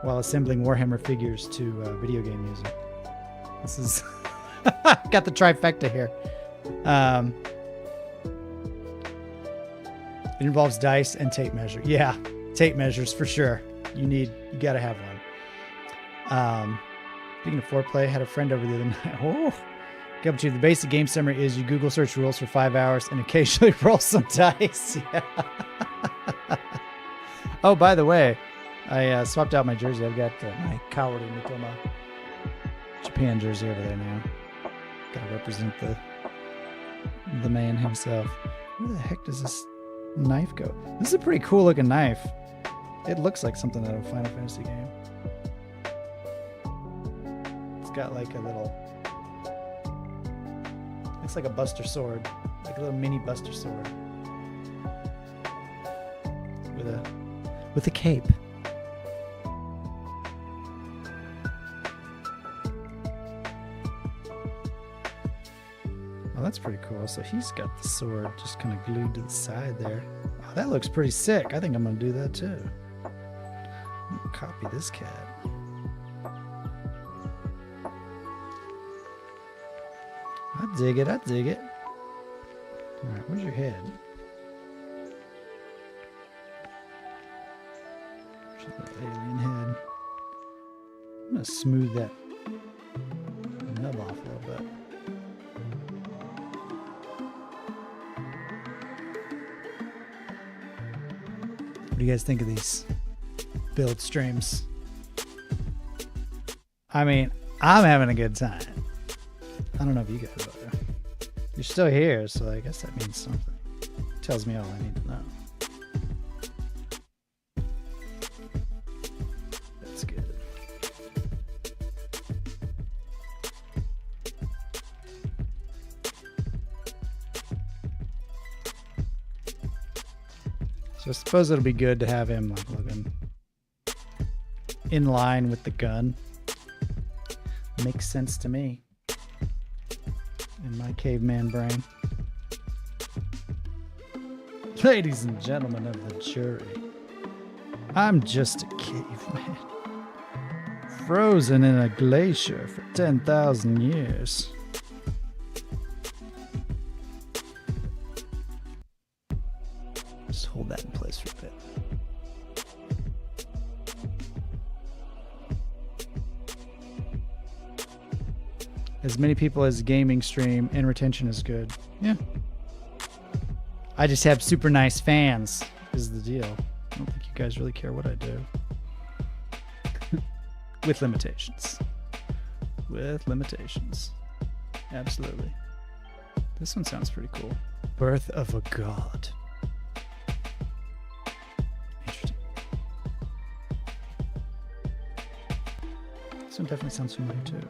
while assembling Warhammer figures to video game music. This is got the trifecta here. It involves dice and tape measure. Yeah, tape measures for sure. You gotta have one. Speaking of foreplay, I had a friend over the other night. Oh, get up to you. The basic game summary is you Google search rules for 5 hours and occasionally roll some dice. Yeah. Oh, by the way, I swapped out my jersey. I've got my Kaori Mitoma Japan jersey over there now. Gotta represent the man himself. Where the heck does this knife go? This is a pretty cool looking knife. It looks like something out of a Final Fantasy game. Got like a little, it's like a Buster Sword, like a little mini Buster Sword with a cape. Oh, that's pretty cool. So he's got the sword just kind of glued to the side there. Oh, that looks pretty sick. I think I'm gonna do that too. I'm gonna copy this cat. I dig it, I dig it. Alright, where's your head? Where's the alien head? I'm gonna smooth that nub off a little bit. What do you guys think of these build streams? I mean, I'm having a good time. I don't know if you guys are. You're still here, so I guess that means something. Tells me all I need to know. That's good. So I suppose it'll be good to have him like looking in line with the gun. Makes sense to me in my caveman brain. Ladies and gentlemen of the jury, I'm just a caveman, frozen in a glacier for 10,000 years. Just hold that in place for a bit. As many people as gaming stream and retention is good. Yeah. I just have super nice fans is the deal. I don't think you guys really care what I do. With limitations. With limitations. Absolutely. This one sounds pretty cool. Birth of a God. Interesting. This one definitely sounds familiar too.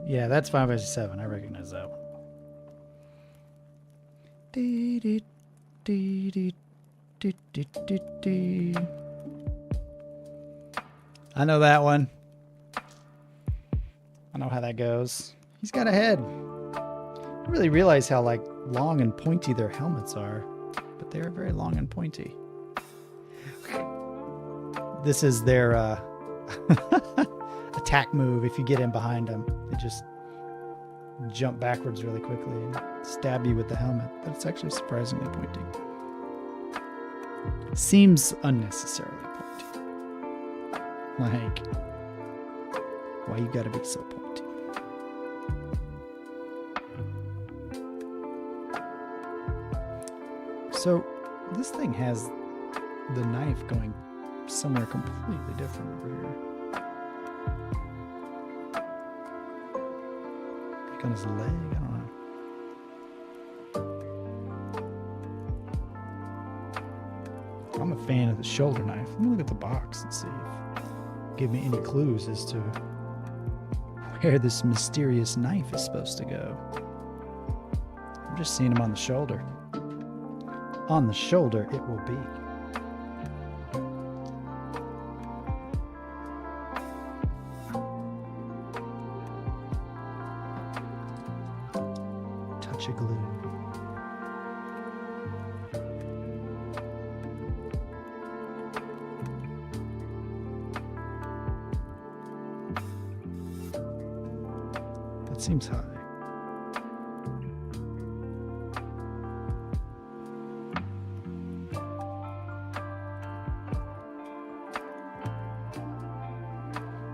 Yeah, that's 5x7. I recognize that one. I know that one. I know how that goes. He's got a head. I really realize how like long and pointy their helmets are, but they are very long and pointy. This is their attack move. If you get in behind them, they just jump backwards really quickly and stab you with the helmet, but it's actually surprisingly pointy. Seems unnecessarily pointy. Like, why you gotta be so pointy? So this thing has the knife going somewhere completely different over here. Like on his leg, I don't know. I'm a fan of the shoulder knife. Let me look at the box and see if give me any clues as to where this mysterious knife is supposed to go. I'm just seeing him on the shoulder. On the shoulder it will be. Touch of glue. That seems high.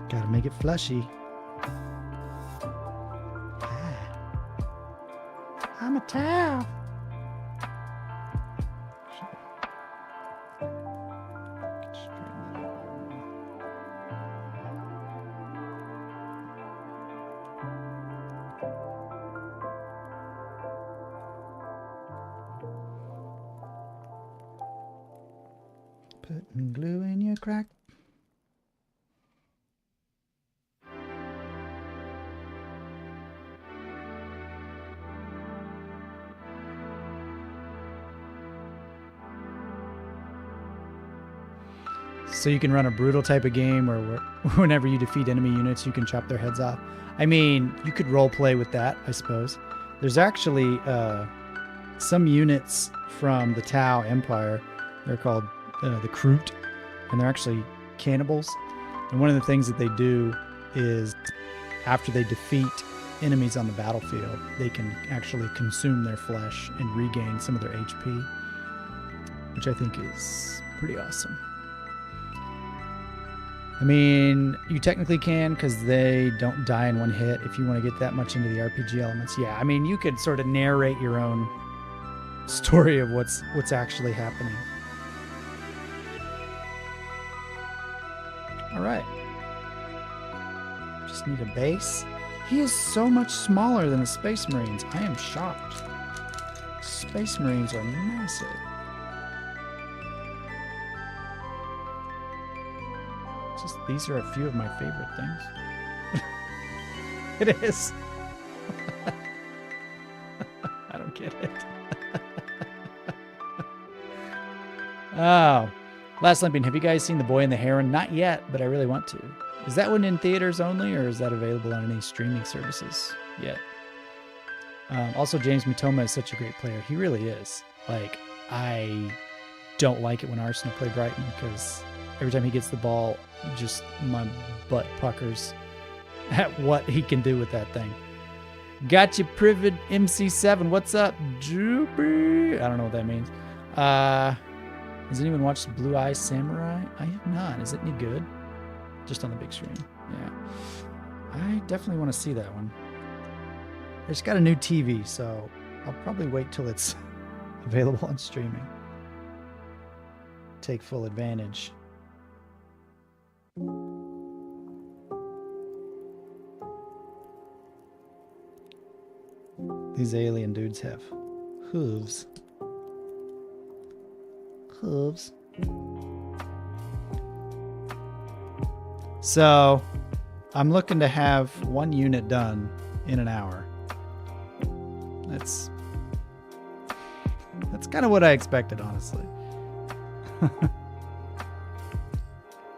Gotta make it fleshy. I'm a towel. Putting glue in your crack. So you can run a brutal type of game where whenever you defeat enemy units, you can chop their heads off. I mean, you could role play with that, I suppose. There's actually some units from the Tau Empire. They're called the Kroot. and they're actually cannibals. And one of the things that they do is after they defeat enemies on the battlefield, they can actually consume their flesh and regain some of their HP, which I think is pretty awesome. I mean, you technically can because they don't die in one hit if you want to get that much into the RPG elements. Yeah, I mean, you could sort of narrate your own story of what's actually happening. All right. Just need a base. He is so much smaller than the Space Marines. I am shocked. Space Marines are massive. Just these are a few of my favorite things. It is. I don't get it. Oh. Last Olympian, have you guys seen The Boy and the Heron? Not yet, but I really want to. Is that one in theaters only, or is that available on any streaming services yet? Also, James Mitoma is such a great player. He really is. Like, I don't like it when Arsenal play Brighton because every time he gets the ball, just my butt puckers at what he can do with that thing. Gotcha, Privid MC7. What's up, Droopy? I don't know what that means. Has anyone watched Blue Eye Samurai? I have not. Is it any good? Just on the big screen. Yeah. I definitely want to see that one. I just got a new TV, so I'll probably wait till it's available on streaming. Take full advantage. These alien dudes have hooves. Hooves. So, I'm looking to have one unit done in an hour. That's kind of what I expected, honestly.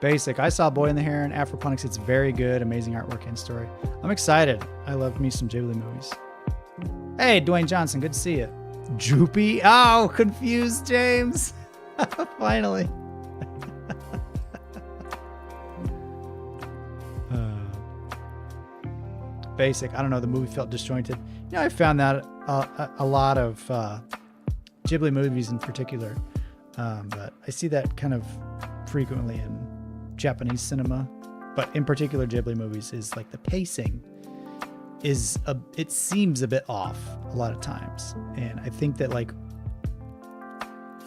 Basic. I saw Boy and the Heron, Afroponics. It's very good. Amazing artwork and story. I'm excited. I love me some Ghibli movies. Hey, Dwayne Johnson. Good to see you. Droopy. Oh, confused, James. Finally. Basic. I don't know. The movie felt disjointed. You know, I found that a lot of Ghibli movies in particular. But I see that kind of frequently in Japanese cinema. But in particular, Ghibli movies is like the pacing is it seems a bit off a lot of times. And I think that, like,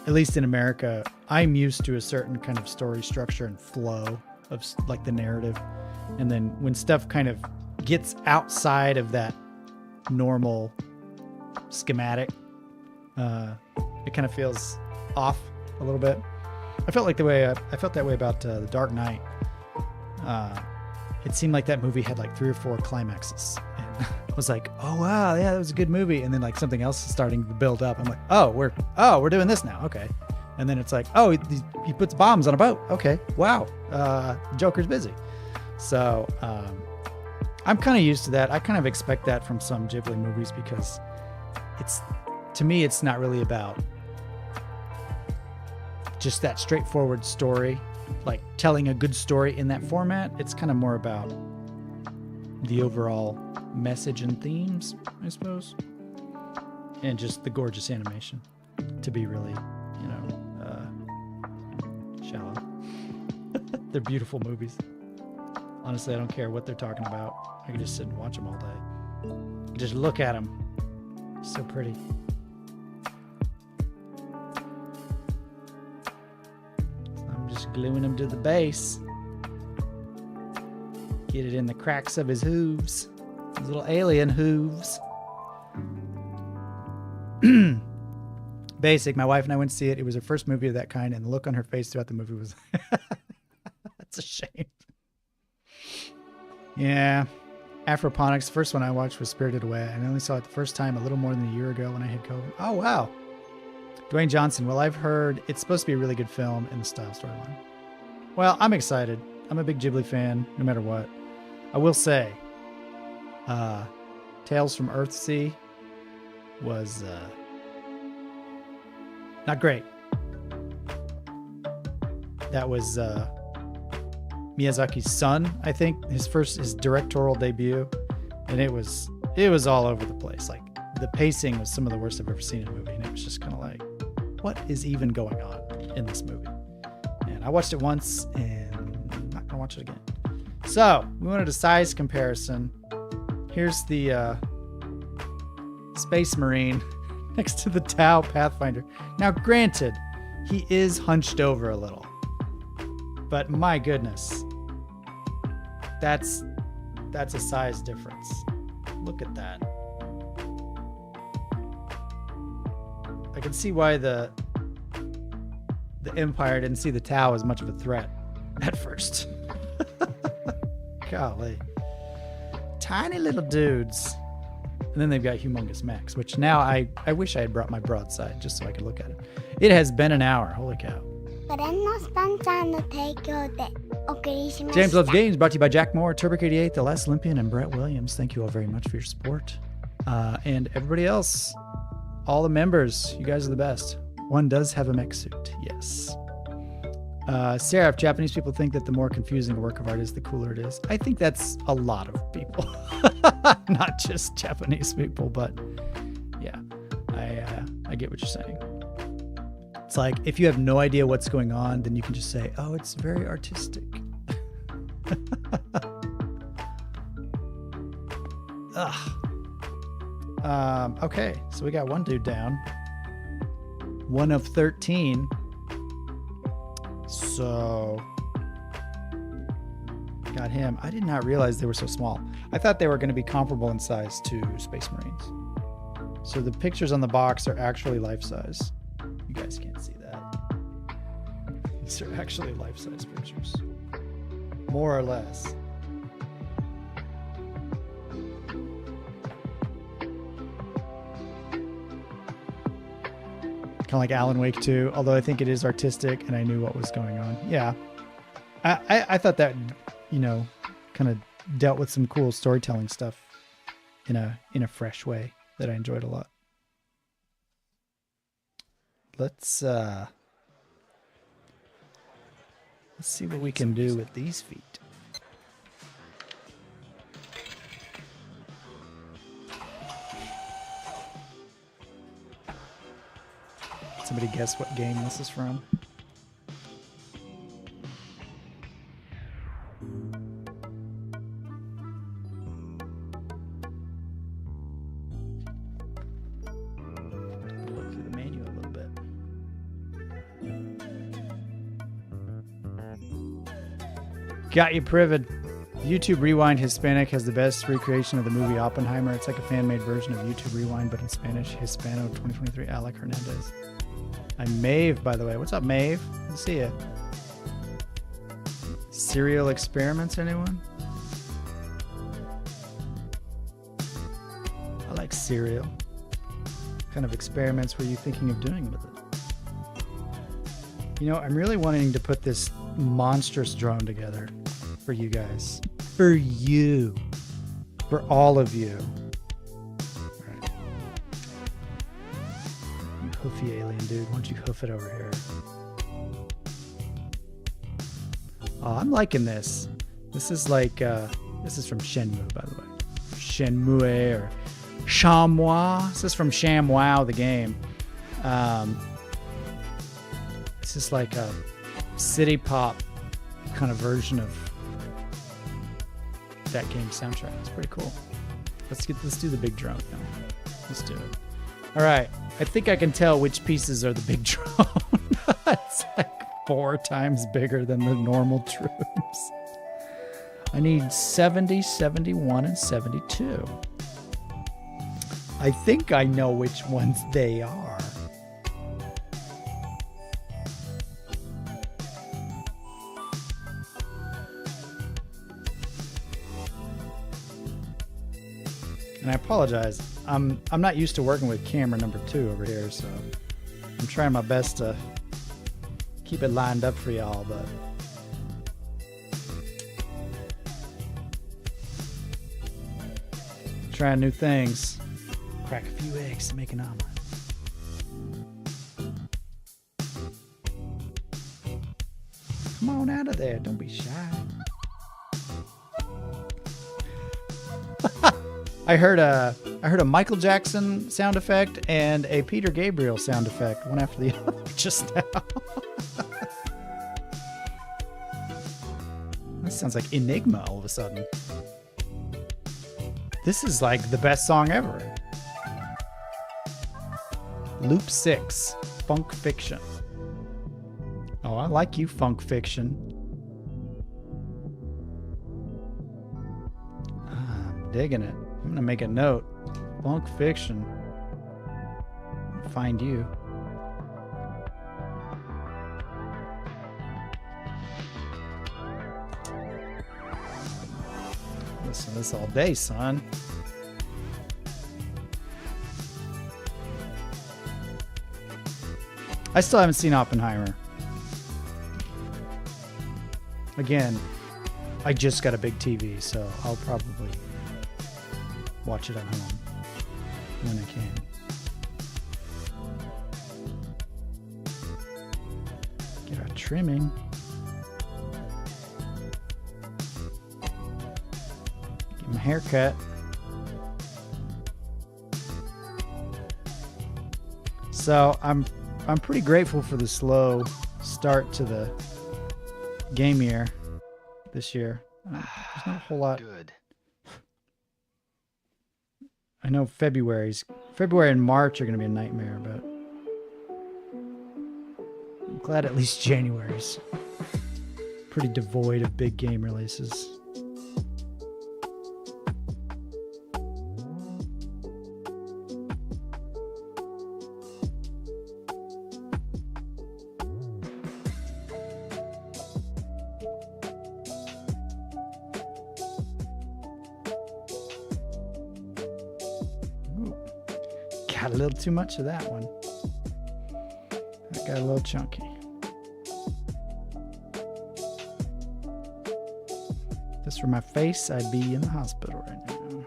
at least in America, I'm used to a certain kind of story structure and flow of like the narrative. And then when stuff kind of gets outside of that normal schematic, it kind of feels off a little bit. I felt that way about The Dark Knight. It seemed like that movie had like 3 or 4 climaxes, and I was like, "Oh wow, yeah, that was a good movie." And then like something else is starting to build up. I'm like, "Oh, we're doing this now, okay." And then it's like, "Oh, he puts bombs on a boat, okay, wow, Joker's busy." So I'm kind of used to that. I kind of expect that from some Ghibli movies because to me, it's not really about just that straightforward story, like telling a good story in that format. It's kind of more about the overall message and themes, I suppose, and just the gorgeous animation to be really, shallow. They're beautiful movies. Honestly, I don't care what they're talking about. I can just sit and watch them all day. Just look at them. So pretty. I'm just gluing him to the base. Get it in the cracks of his hooves. His little alien hooves. Basic. My wife and I went to see it. It was her first movie of that kind, and the look on her face throughout the movie was... That's a shame. Yeah. Afroponics, the first one I watched was Spirited Away. I only saw it the first time a little more than a year ago when I had COVID. Oh, wow. Dwayne Johnson. Well, I've heard it's supposed to be a really good film in the style storyline. Well, I'm excited. I'm a big Ghibli fan, no matter what. I will say, Tales from Earthsea was not great. that was Miyazaki's son, I think, his directorial debut, and it was all over the place. Like, the pacing was some of the worst I've ever seen in a movie, and it was just kind of like, what is even going on in this movie? And I watched it once, and I'm not gonna watch it again. So we wanted a size comparison. Here's the Space Marine next to the Tau Pathfinder. Now, granted, he is hunched over a little, but my goodness, that's a size difference. Look at that. I can see why the Empire didn't see the Tau as much of a threat at first. Golly. Tiny little dudes. And then they've got humongous mechs, which now I wish I had brought my broadside just so I could look at it. It has been an hour. Holy cow. James Loves Games, brought to you by Jack Moore, Turbic88, The Last Olympian, and Brett Williams. Thank you all very much for your support. And everybody else, all the members, you guys are the best. One does have a mech suit, yes. Sarah, if Japanese people think that the more confusing a work of art is, the cooler it is. I think that's a lot of people, not just Japanese people, but yeah, I get what you're saying. It's like, if you have no idea what's going on, then you can just say, oh, it's very artistic. Okay, so we got one dude down. 1 of 13. So got him. I did not realize they were so small. I thought they were going to be comparable in size to Space Marines. So the pictures on the box are actually life size. You guys can't see that. These are actually life size pictures. More or less. Kind of like Alan Wake 2, although I think it is artistic and I knew what was going on. Yeah. I thought that, you know, kind of dealt with some cool storytelling stuff in a fresh way that I enjoyed a lot. Let's see what we can do with these feet. Somebody guess what game this is from? Look through the menu a little bit. Got you, Privid. YouTube Rewind Hispanic has the best recreation of the movie Oppenheimer. It's like a fan-made version of YouTube Rewind, but in Spanish. Hispano 2023, Alec Hernandez. I'm Maeve, by the way. What's up, Maeve? Good to see you. Serial experiments, anyone? I like cereal. What kind of experiments were you thinking of doing with it? You know, I'm really wanting to put this monstrous drone together for you guys. For you. For all of you. Hoofy alien dude, why don't you hoof it over here? Oh, I'm liking this. This is like, this is from Shenmue, by the way. Shenmue or Chamois. This is from ShamWow, the game. This is like a city pop kind of version of that game's soundtrack. It's pretty cool. Let's do the big drone now. Let's do it. All right. I think I can tell which pieces are the big drone. It's like 4 times bigger than the normal troops. I need 70, 71, and 72. I think I know which ones they are. And I apologize. I'm not used to working with camera number 2 over here, so I'm trying my best to keep it lined up for y'all, but trying new things. Crack a few eggs to make an omelet. Come on out of there. Don't be shy. I heard a Michael Jackson sound effect and a Peter Gabriel sound effect, one after the other just now. That sounds like Enigma all of a sudden. This is like the best song ever. Loop 6, Funk Fiction. Oh, I like you, Funk Fiction. I'm digging it. I'm gonna make a note. Funk Fiction. Find you. Listen to this all day, son. I still haven't seen Oppenheimer. Again, I just got a big TV, so I'll probably watch it at home when I can. Get our trimming. Get my haircut. So I'm pretty grateful for the slow start to the game year this year. There's not a whole lot. Good. I know February and March are going to be a nightmare, but I'm glad at least January's pretty devoid of big game releases. Got a little too much of that one. That got a little chunky. If this were my face, I'd be in the hospital right now.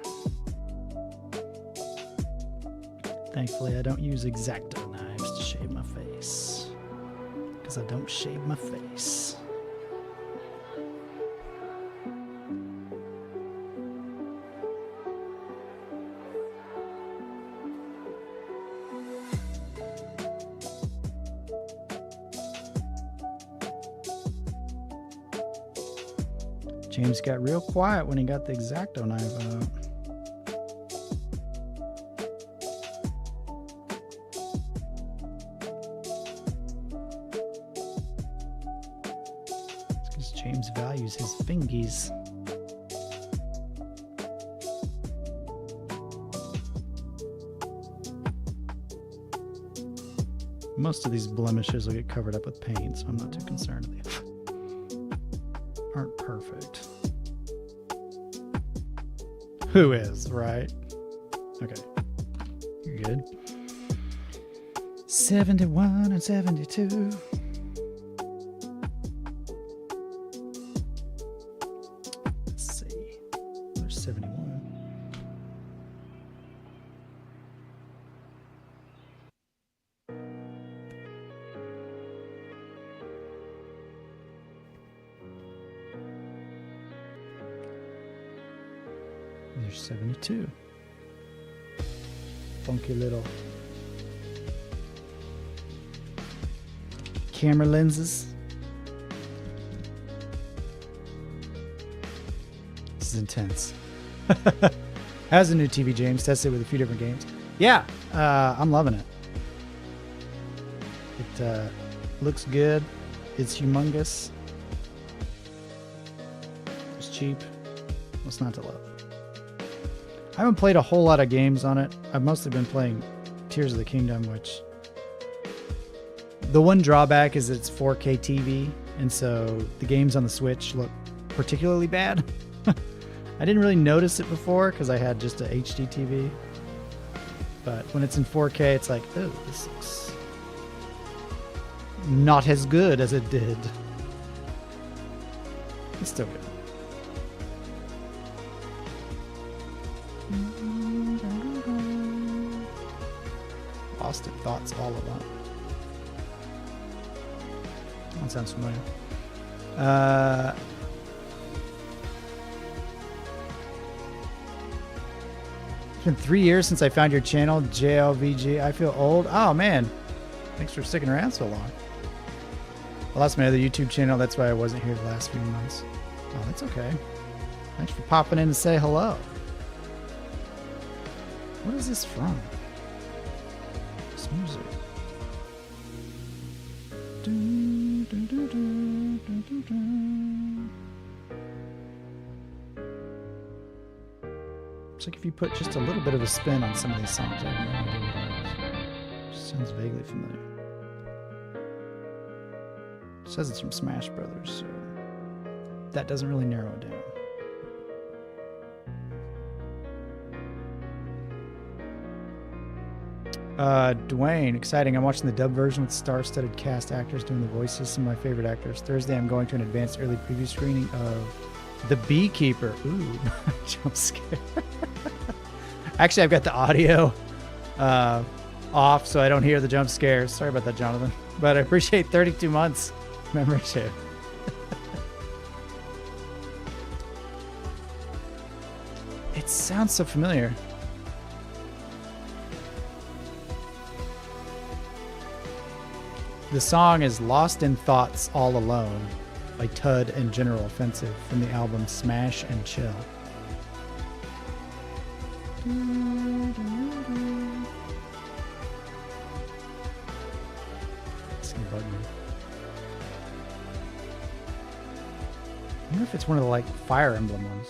Thankfully, I don't use X-Acto knives to shave my face. Because I don't shave my face. James got real quiet when he got the X-Acto knife out. It's because James values his fingies. Most of these blemishes will get covered up with paint, so I'm not too concerned with it. Aren't perfect. Who is, right? Okay. You're good. 71 and 72. Let's see. There's 71. There's 72. Funky little camera lenses. This is intense. How's the new TV, James? Tested it with a few different games. Yeah, I'm loving it. It looks good. It's humongous. It's cheap. What's not to love? I haven't played a whole lot of games on it. I've mostly been playing Tears of the Kingdom, which the one drawback is it's 4K TV, and so the games on the Switch look particularly bad. I didn't really notice it before because I had just a HD TV, but when it's in 4K, it's like, oh, this looks not as good as it did. It's still good. Lost in thoughts all alone. That sounds familiar. It's been 3 years since I found your channel, JLVG. I feel old. Oh, man. Thanks for sticking around so long. Well, that's my other YouTube channel. That's why I wasn't here the last few months. Oh, that's okay. Thanks for popping in to say hello. What is this from? This music. It's like if you put just a little bit of a spin on some of these songs. I have no idea what it is. Just sounds vaguely familiar. It says it's from Smash Brothers, so that doesn't really narrow it down. Dwayne, exciting. I'm watching the dub version with star-studded cast actors doing the voices. Some of my favorite actors. Thursday, I'm going to an advanced early preview screening of The Beekeeper. Ooh, jump scare. Actually, I've got the audio off so I don't hear the jump scares. Sorry about that, Jonathan. But I appreciate 32 months membership. It sounds so familiar. The song is Lost in Thoughts All Alone by Tud and General Offensive from the album Smash and Chill. It's gonna bug me. I wonder if it's one of the like Fire Emblem ones.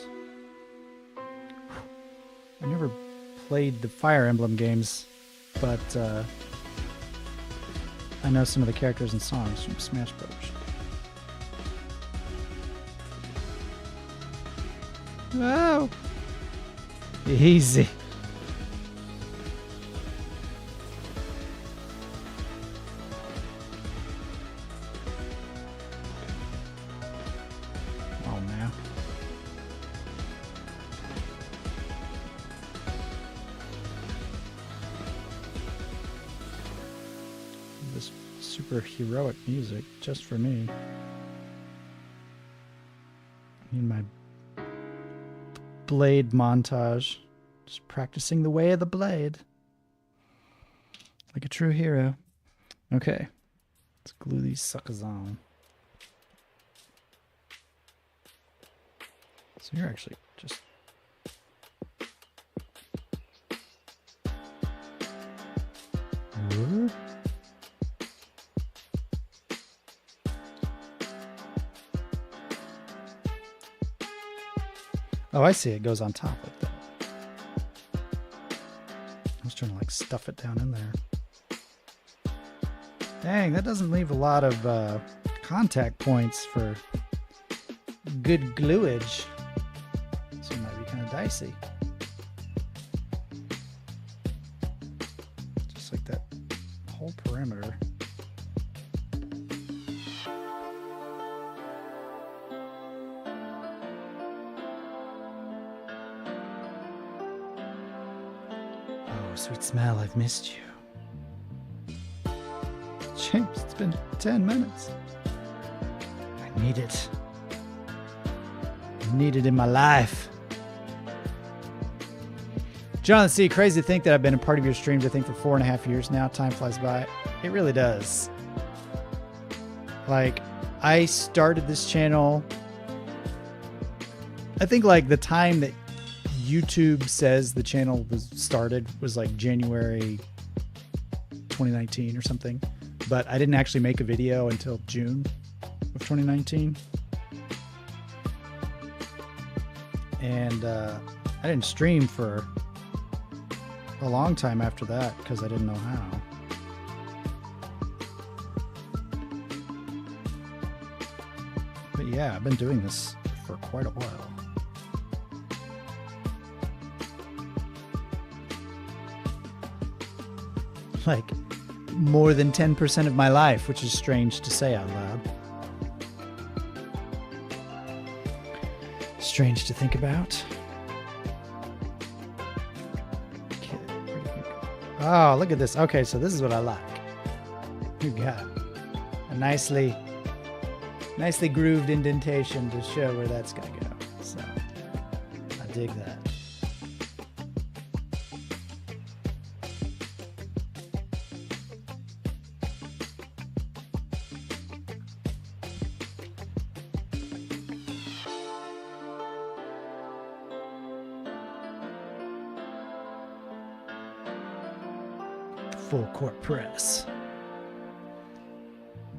I never played the Fire Emblem games, but I know some of the characters and songs from Smash Brothers. Whoa! Easy. Oh, man. This super heroic music just for me. I need my blade montage. Just practicing the way of the blade. Like a true hero. Okay. Let's glue these suckers on. So you're actually just... Ooh. Oh, I see. It goes on top like that. I was trying to like stuff it down in there. Dang, that doesn't leave a lot of contact points for good gluage. So it might be kind of dicey. Just like that whole perimeter. Sweet smell, I've missed you. James, it's been 10 minutes. I need it. I need it in my life. Jonathan C., crazy to think that I've been a part of your streams, I think, for 4.5 years now. Time flies by. It really does. Like, I started this channel, I think, like, the time that YouTube says the channel was started was like January 2019 or something, but I didn't actually make a video until June of 2019, and I didn't stream for a long time after that because I didn't know how. But yeah, I've been doing this for quite a while. Like more than 10% of my life, which is strange to say out loud. Strange to think about. Okay, oh, look at this. Okay, so this is what I like. You got a nicely nicely grooved indentation to show where that's gonna go. So I dig that. Full court press.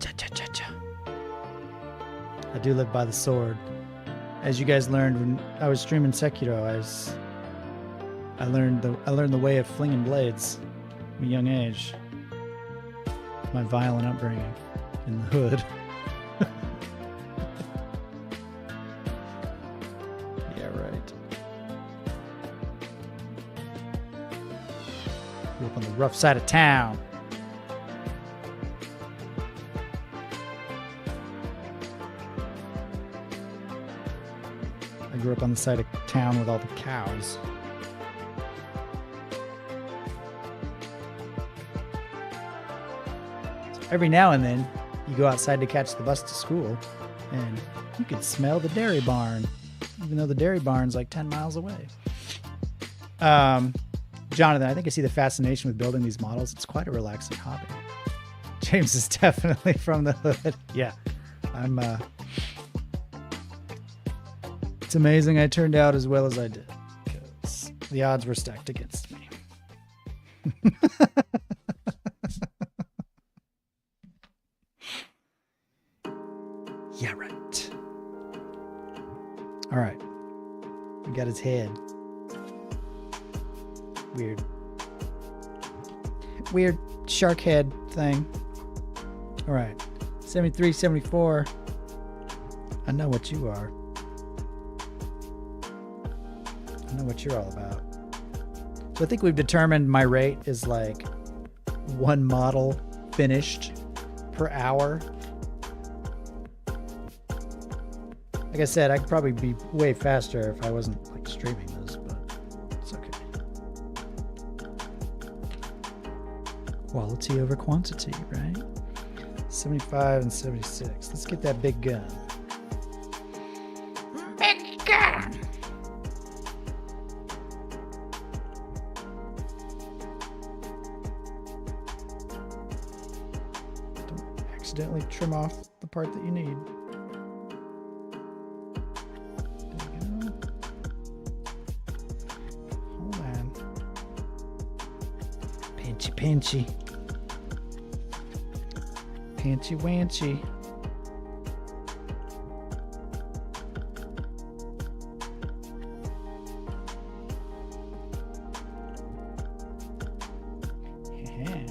Cha cha cha cha. I do live by the sword. As you guys learned when I was streaming Sekiro, I learned the way of flinging blades from a young age. My violent upbringing in the hood. Yeah, right. Grew up on the rough side of town. I grew up on the side of town with all the cows. So every now and then, you go outside to catch the bus to school, and you could smell the dairy barn, even though the dairy barn's like 10 miles away. Jonathan, I think I see the fascination with building these models. It's quite a relaxing hobby. James is definitely from the hood. Yeah, it's amazing I turned out as well as I did, because the odds were stacked against me. Yeah, right. All right. We got his head. Weird shark head thing. All right. 73, 74. I know what you are. I know what you're all about. So I think we've determined my rate is like one model finished per hour. Like I said, I could probably be way faster if I wasn't like streaming this, but it's okay. Quality over quantity, right? 75 and 76. Let's get that big gun. Big gun! Don't accidentally trim off the part that you need. Pinchy. Pinchy wanchy. Yeah.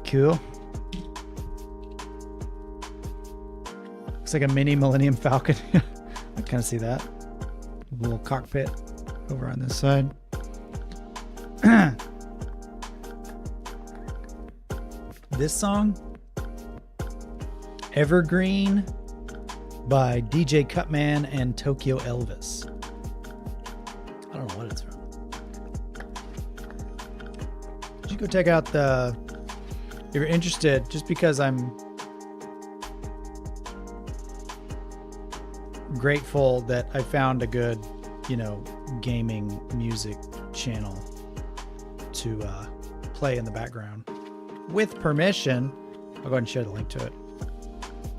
Cool. Looks like a mini Millennium Falcon. I kind of see that. A little cockpit over on this side. This song, Evergreen by DJ Cutman and Tokyo Elvis. I don't know what it's from. You should go check out the, if you're interested, just because I'm grateful that I found a good, gaming music channel to play in the background. With permission, I'll go ahead and share the link to it.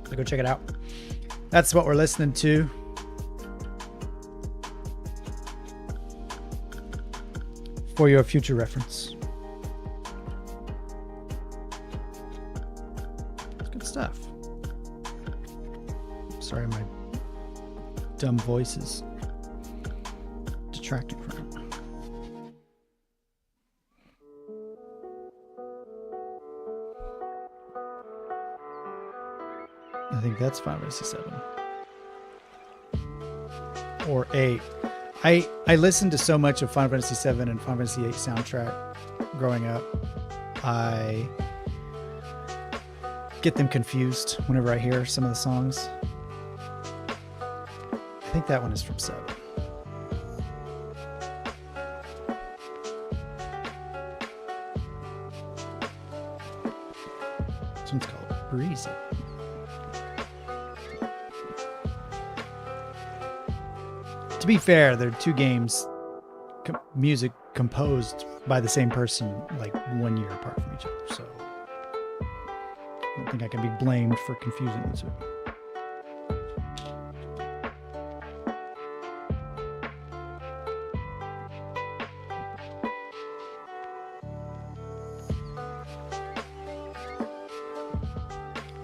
So go check it out. That's what we're listening to. For your future reference. It's good stuff. Sorry, my dumb voices detracting from it. I think that's 587 or 8. I listened to so much of Final Fantasy 7 and Final Fantasy 8 soundtrack growing up. I get them confused whenever I hear some of the songs. I think that one is from 7. breezy. To be fair, they're two games, music composed by the same person, like 1 year apart from each other. So I don't think I can be blamed for confusing the two.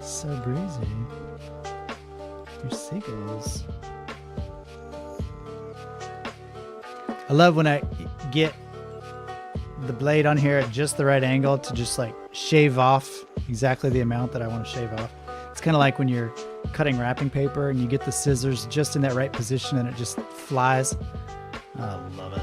So breezy. Your seagulls. I love when I get the blade on here at just the right angle to just like shave off exactly the amount that I want to shave off. It's kind of like when you're cutting wrapping paper and you get the scissors just in that right position and it just flies. I love it.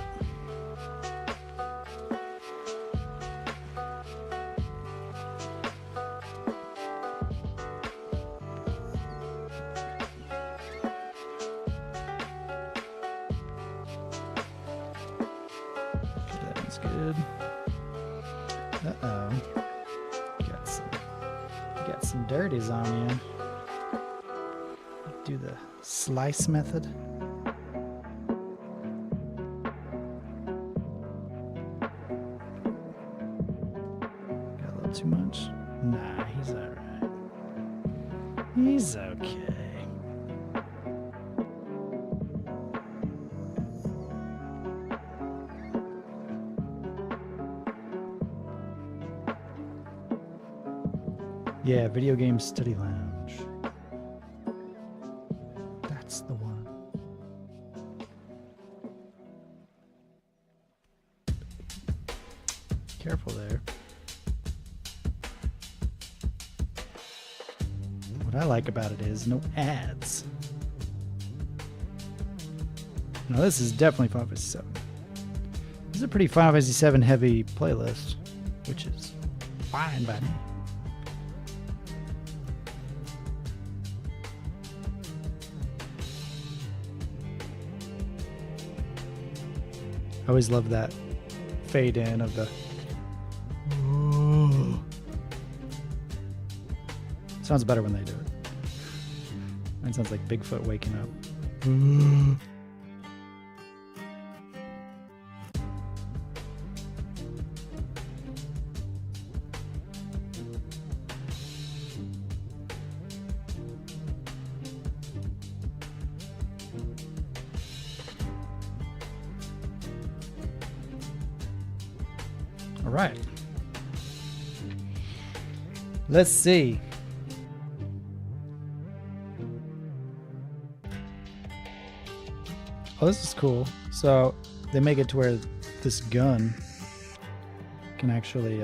Good. Uh-oh. Got some dirties on you. Do the slice method. Got a little too much? Nah, he's alright. He's okay. Yeah, Video Game Study Lounge. That's the one. Careful there. What I like about it is no ads. Now this is definitely Final Fantasy VII. This is a pretty Final Fantasy VII heavy playlist, which is fine by me. I always love that fade in of the. Sounds better when they do it. Mine sounds like Bigfoot waking up. All right. Let's see. Oh, this is cool. So they make it to where this gun can actually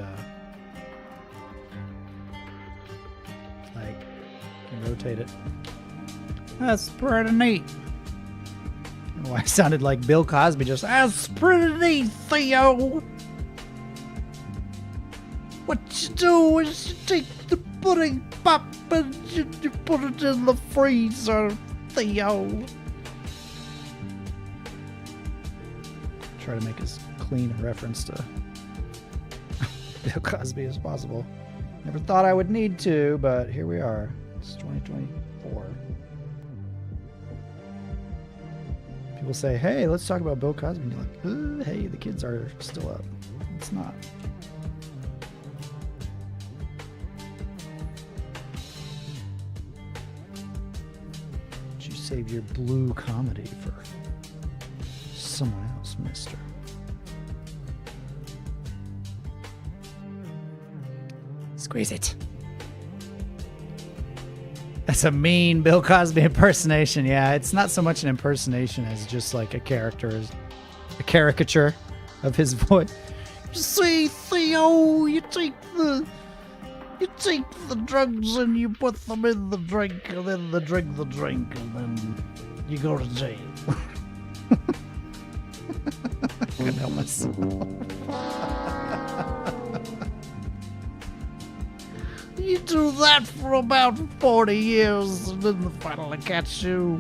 can rotate it. That's pretty neat. I don't know why I sounded like Bill Cosby just, that's pretty neat, Theo. What you do is you take the pudding pop and you put it in the freezer, Theo. Try to make as clean a reference to Bill Cosby as possible. Never thought I would need to, but here we are. It's 2024. People say, hey, let's talk about Bill Cosby. And you're like, hey, the kids are still up. It's not. Did you save your blue comedy for someone else, mister? Squeeze it. That's a mean Bill Cosby impersonation. Yeah, it's not so much an impersonation as just like a character, a caricature of his voice. You see, Theo, you take the drugs and you put them in the drink, and then they drink the drink, and then you go to jail. I couldn't help myself. You do that for about 40 years, and then they finally catch you,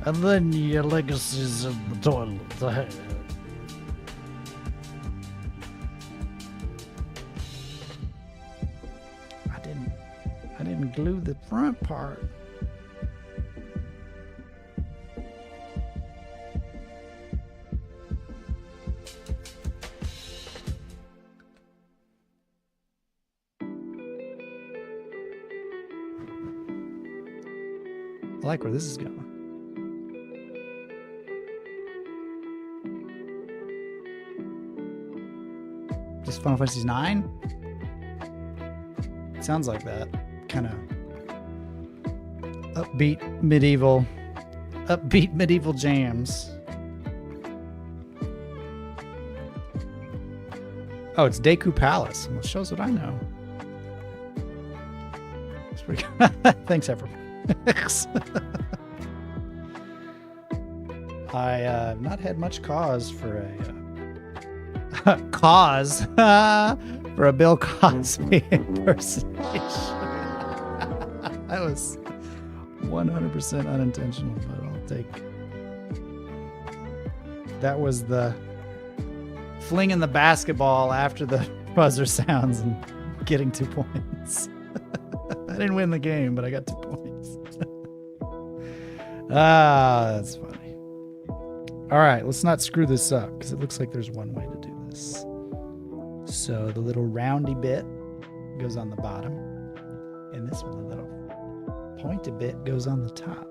and then your legacy's in the toilet. glue the front part. I like where this is going. Just Final Fantasy 9? Sounds like that. Kind of upbeat medieval jams. Oh, it's Deku Palace. Well, shows what I know. It's pretty good. Thanks, everyone. I have not had much cause for a for a Bill Cosby impersonation. That was 100% unintentional, but I'll take. That was the flinging the basketball after the buzzer sounds and getting 2 points. I didn't win the game, but I got 2 points. That's funny. All right, let's not screw this up because it looks like there's one way to do this. So the little roundy bit goes on the bottom, and this one, the little pointy bit, goes on the top.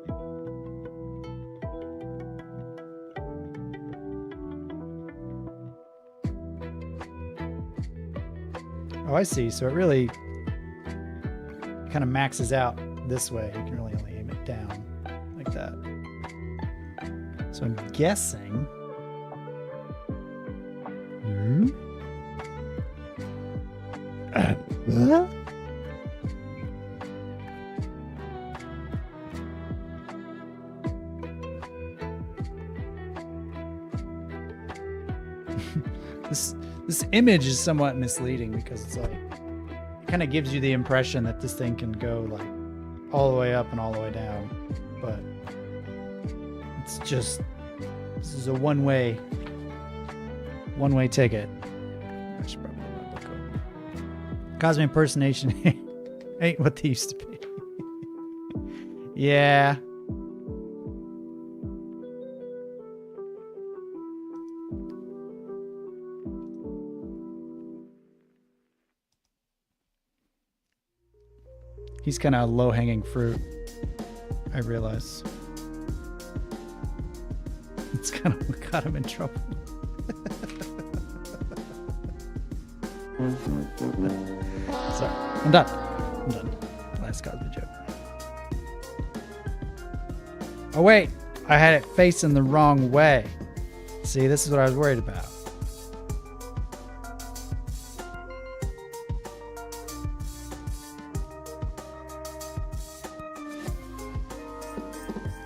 Oh, I see. So it really kind of maxes out this way. You can really only aim it down like that. So I'm guessing. This image is somewhat misleading because it's like it kind of gives you the impression that this thing can go like all the way up and all the way down, but it's just this is a one-way ticket. I should probably let my book open. Cosby impersonation ain't what they used to be. Yeah. He's kind of low-hanging fruit, I realize. It's kind of what got him in trouble. Sorry, I'm done. Last Cosby joke. Oh wait, I had it facing the wrong way. See, this is what I was worried about.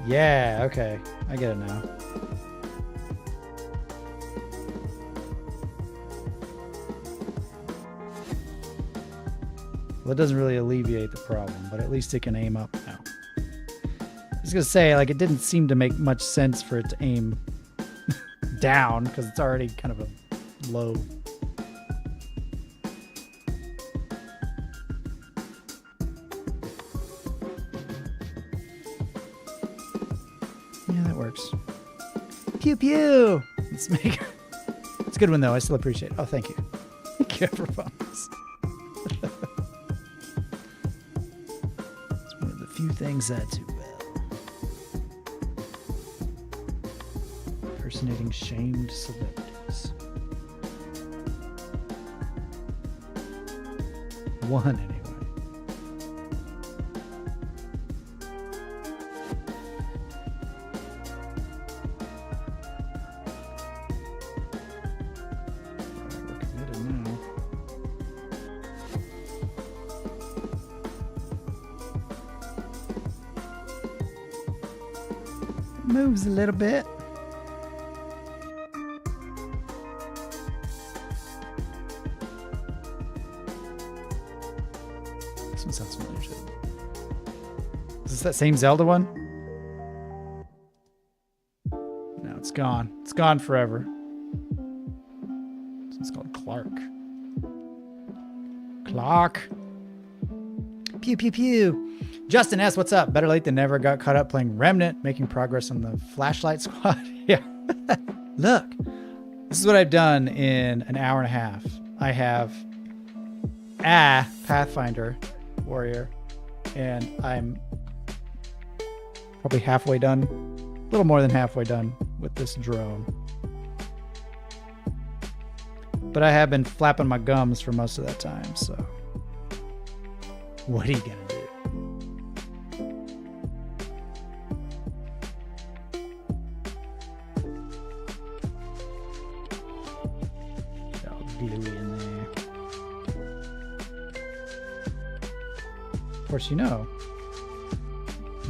Yeah, okay. I get it now. Well, it doesn't really alleviate the problem, but at least it can aim up now. I was going to say, like, it didn't seem to make much sense for it to aim down because it's already kind of a low. Yeah, that works. Pew pew! Let's make it. It's a good one, though. I still appreciate it. Oh, thank you. Thank you for phones. It's one of the few things I do well. Impersonating shamed celebrities. One, anyway. Moves a little bit. This one sounds familiar too. Is this that same Zelda one? No, it's gone. It's gone forever. This one's called Clark. Clark. Pew, pew, pew. Justin S., what's up? Better late than never. Got caught up playing Remnant, making progress on the flashlight squad. Yeah. Look, this is what I've done in an hour and a half. I have a Pathfinder warrior, and I'm probably halfway done, a little more than halfway done with this drone. But I have been flapping my gums for most of that time, so what are you gonna do? Oh, gluey in there. Of course, you know,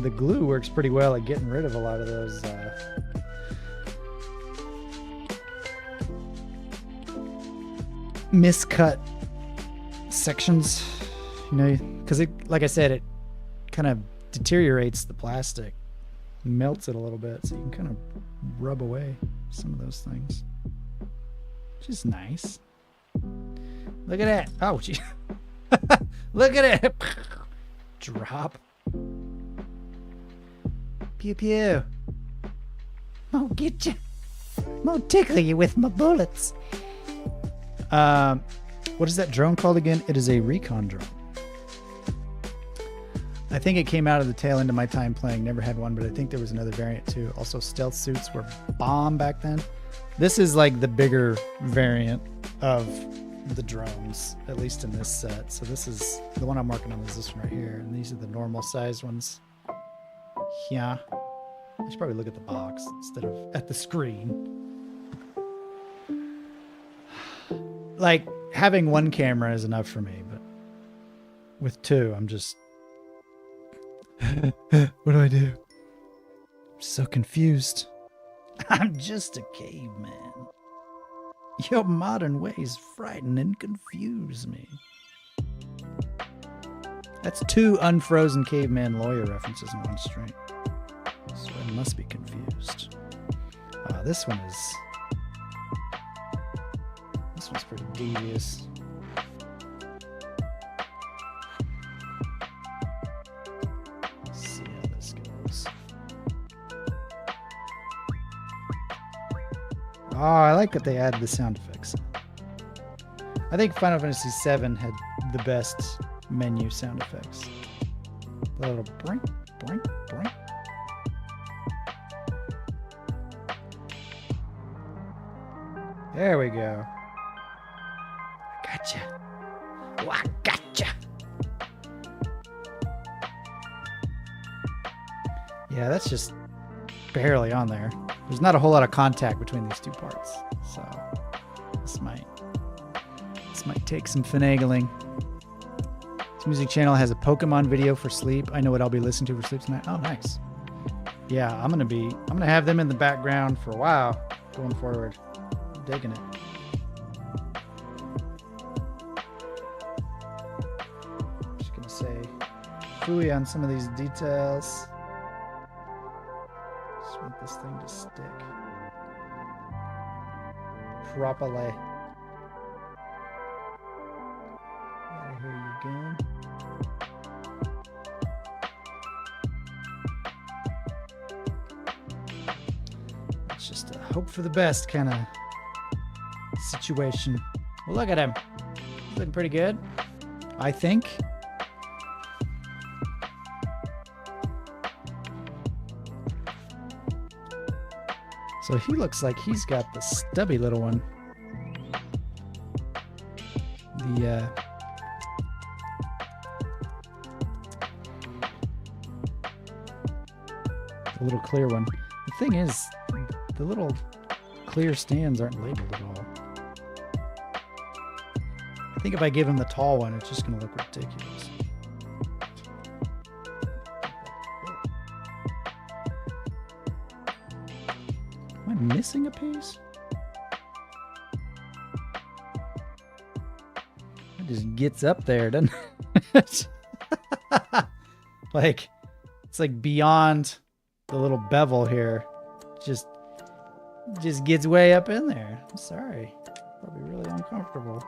the glue works pretty well at getting rid of a lot of those miscut sections, you know, because it, like I said, it kind of deteriorates the plastic, melts it a little bit, so you can kind of rub away some of those things, which is nice. Look at that. Oh, gee. Look at it. Drop. Pew pew. I'll get you. I'll tickle you with my bullets. What is that drone called again? It is a recon drone. I think it came out of the tail end of my time playing. Never had one, but I think there was another variant too. Also, stealth suits were bomb back then. This is like the bigger variant of the drones, at least in this set. So this is the one I'm working on, is this one right here, and these are the normal sized ones. Yeah, I should probably look at the box instead of at the screen. Like, having one camera is enough for me, but with two, I'm just... What do I do? I'm so confused. I'm just a caveman. Your modern ways frighten and confuse me. That's two Unfrozen Caveman Lawyer references in one stream. So I must be confused. This one is... This one's pretty devious. Let's see how this goes. Oh, I like that they added the sound effects. I think Final Fantasy VII had the best menu sound effects. A little brink, brink, brink. There we go. Gotcha. Oh, I gotcha. Yeah, that's just barely on there. There's not a whole lot of contact between these two parts, so this might take some finagling. This music channel has a Pokemon video for sleep. I know what I'll be listening to for sleep tonight. Oh, nice. Yeah, I'm gonna have them in the background for a while going forward. I'm digging it. Just gonna say phooey on some of these details. Just want this thing to stick properly. Here you go. It's just a hope for the best kind of situation. Well, look at him. He's looking pretty good, I think. So he looks like he's got the stubby little one. The little clear one. The thing is, the little clear stands aren't labeled at all. I think if I give him the tall one, it's just going to look ridiculous. Am I missing a piece? It just gets up there, doesn't it? Like, it's like beyond the little bevel here. Just gets way up in there. I'm sorry. Probably really uncomfortable.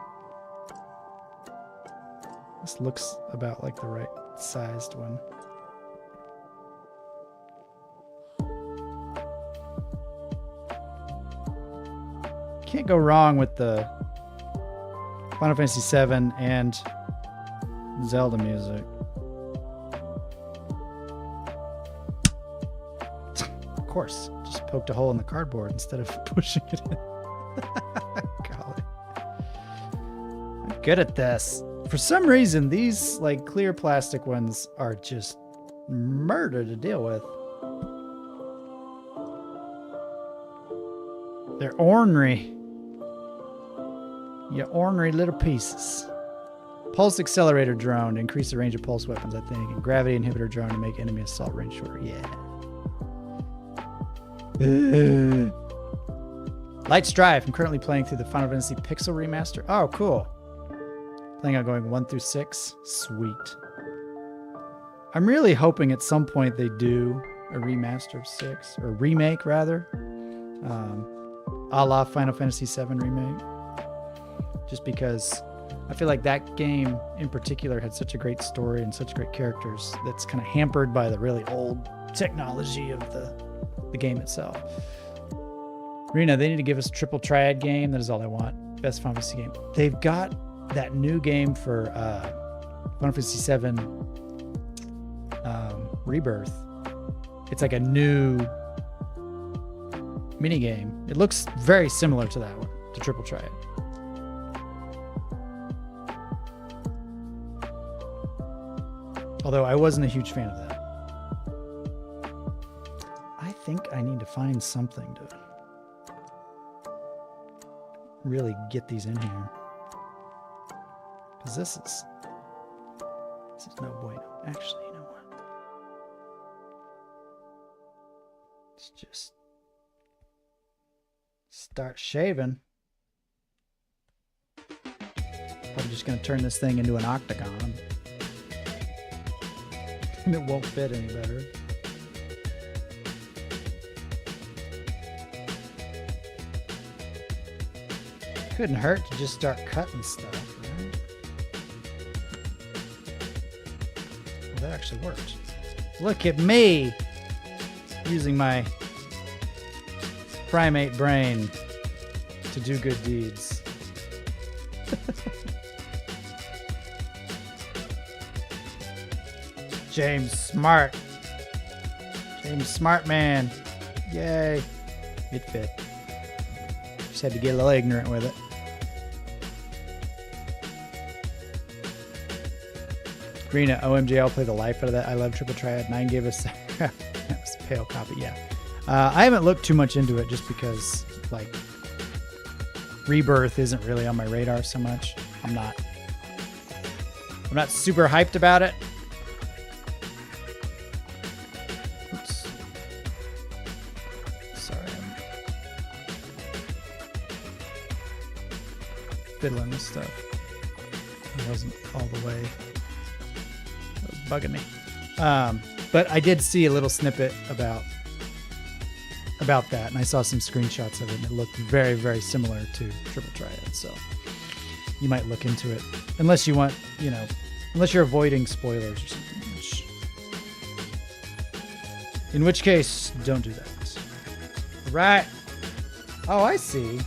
This looks about like the right sized one. Can't go wrong with the Final Fantasy VII and Zelda music. Of course, just poked a hole in the cardboard instead of pushing it in. Golly. I'm good at this. For some reason, these like clear plastic ones are just murder to deal with. They're ornery. You ornery little pieces. Pulse accelerator drone to increase the range of pulse weapons, I think. And gravity inhibitor drone to make enemy assault range shorter. Yeah. Light Strife. I'm currently playing through the Final Fantasy Pixel Remaster. Oh, cool. Playing on going 1 through 6. Sweet. I'm really hoping at some point they do a remaster of 6. Or remake, rather. A la Final Fantasy VII Remake. Just because I feel like that game in particular had such a great story and such great characters that's kind of hampered by the really old technology of the game itself. Rena, they need to give us a triple triad game. That is all I want. Best Final Fantasy game. They've got that new game for Final Fantasy VII Rebirth. It's like a new mini game. It looks very similar to that one, to triple triad. Although I wasn't a huge fan of that. I think I need to find something to really get these in here. Because this is no bueno. Actually, you know what? Let's just start shaving. I'm just going to turn this thing into an octagon. And it won't fit any better. Couldn't hurt to just start cutting stuff, right? Well, that actually worked. Look at me using my primate brain to do good deeds. James Smart. James Smart man. Yay. It fit. Just had to get a little ignorant with it. Rena, OMG, I'll play the life out of that. I love Triple Triad. 9 gave us that was a pale copy, yeah. I haven't looked too much into it just because, like, Rebirth isn't really on my radar so much. I'm not super hyped about it. Oops. Sorry, I'm fiddling with stuff. It wasn't all the way. It was bugging me. But I did see a little snippet about that, and I saw some screenshots of it, and it looked very, very similar to Triple Triad, so you might look into it. Unless you want, unless you're avoiding spoilers or something. In which case, don't do that. Right. Oh, I see.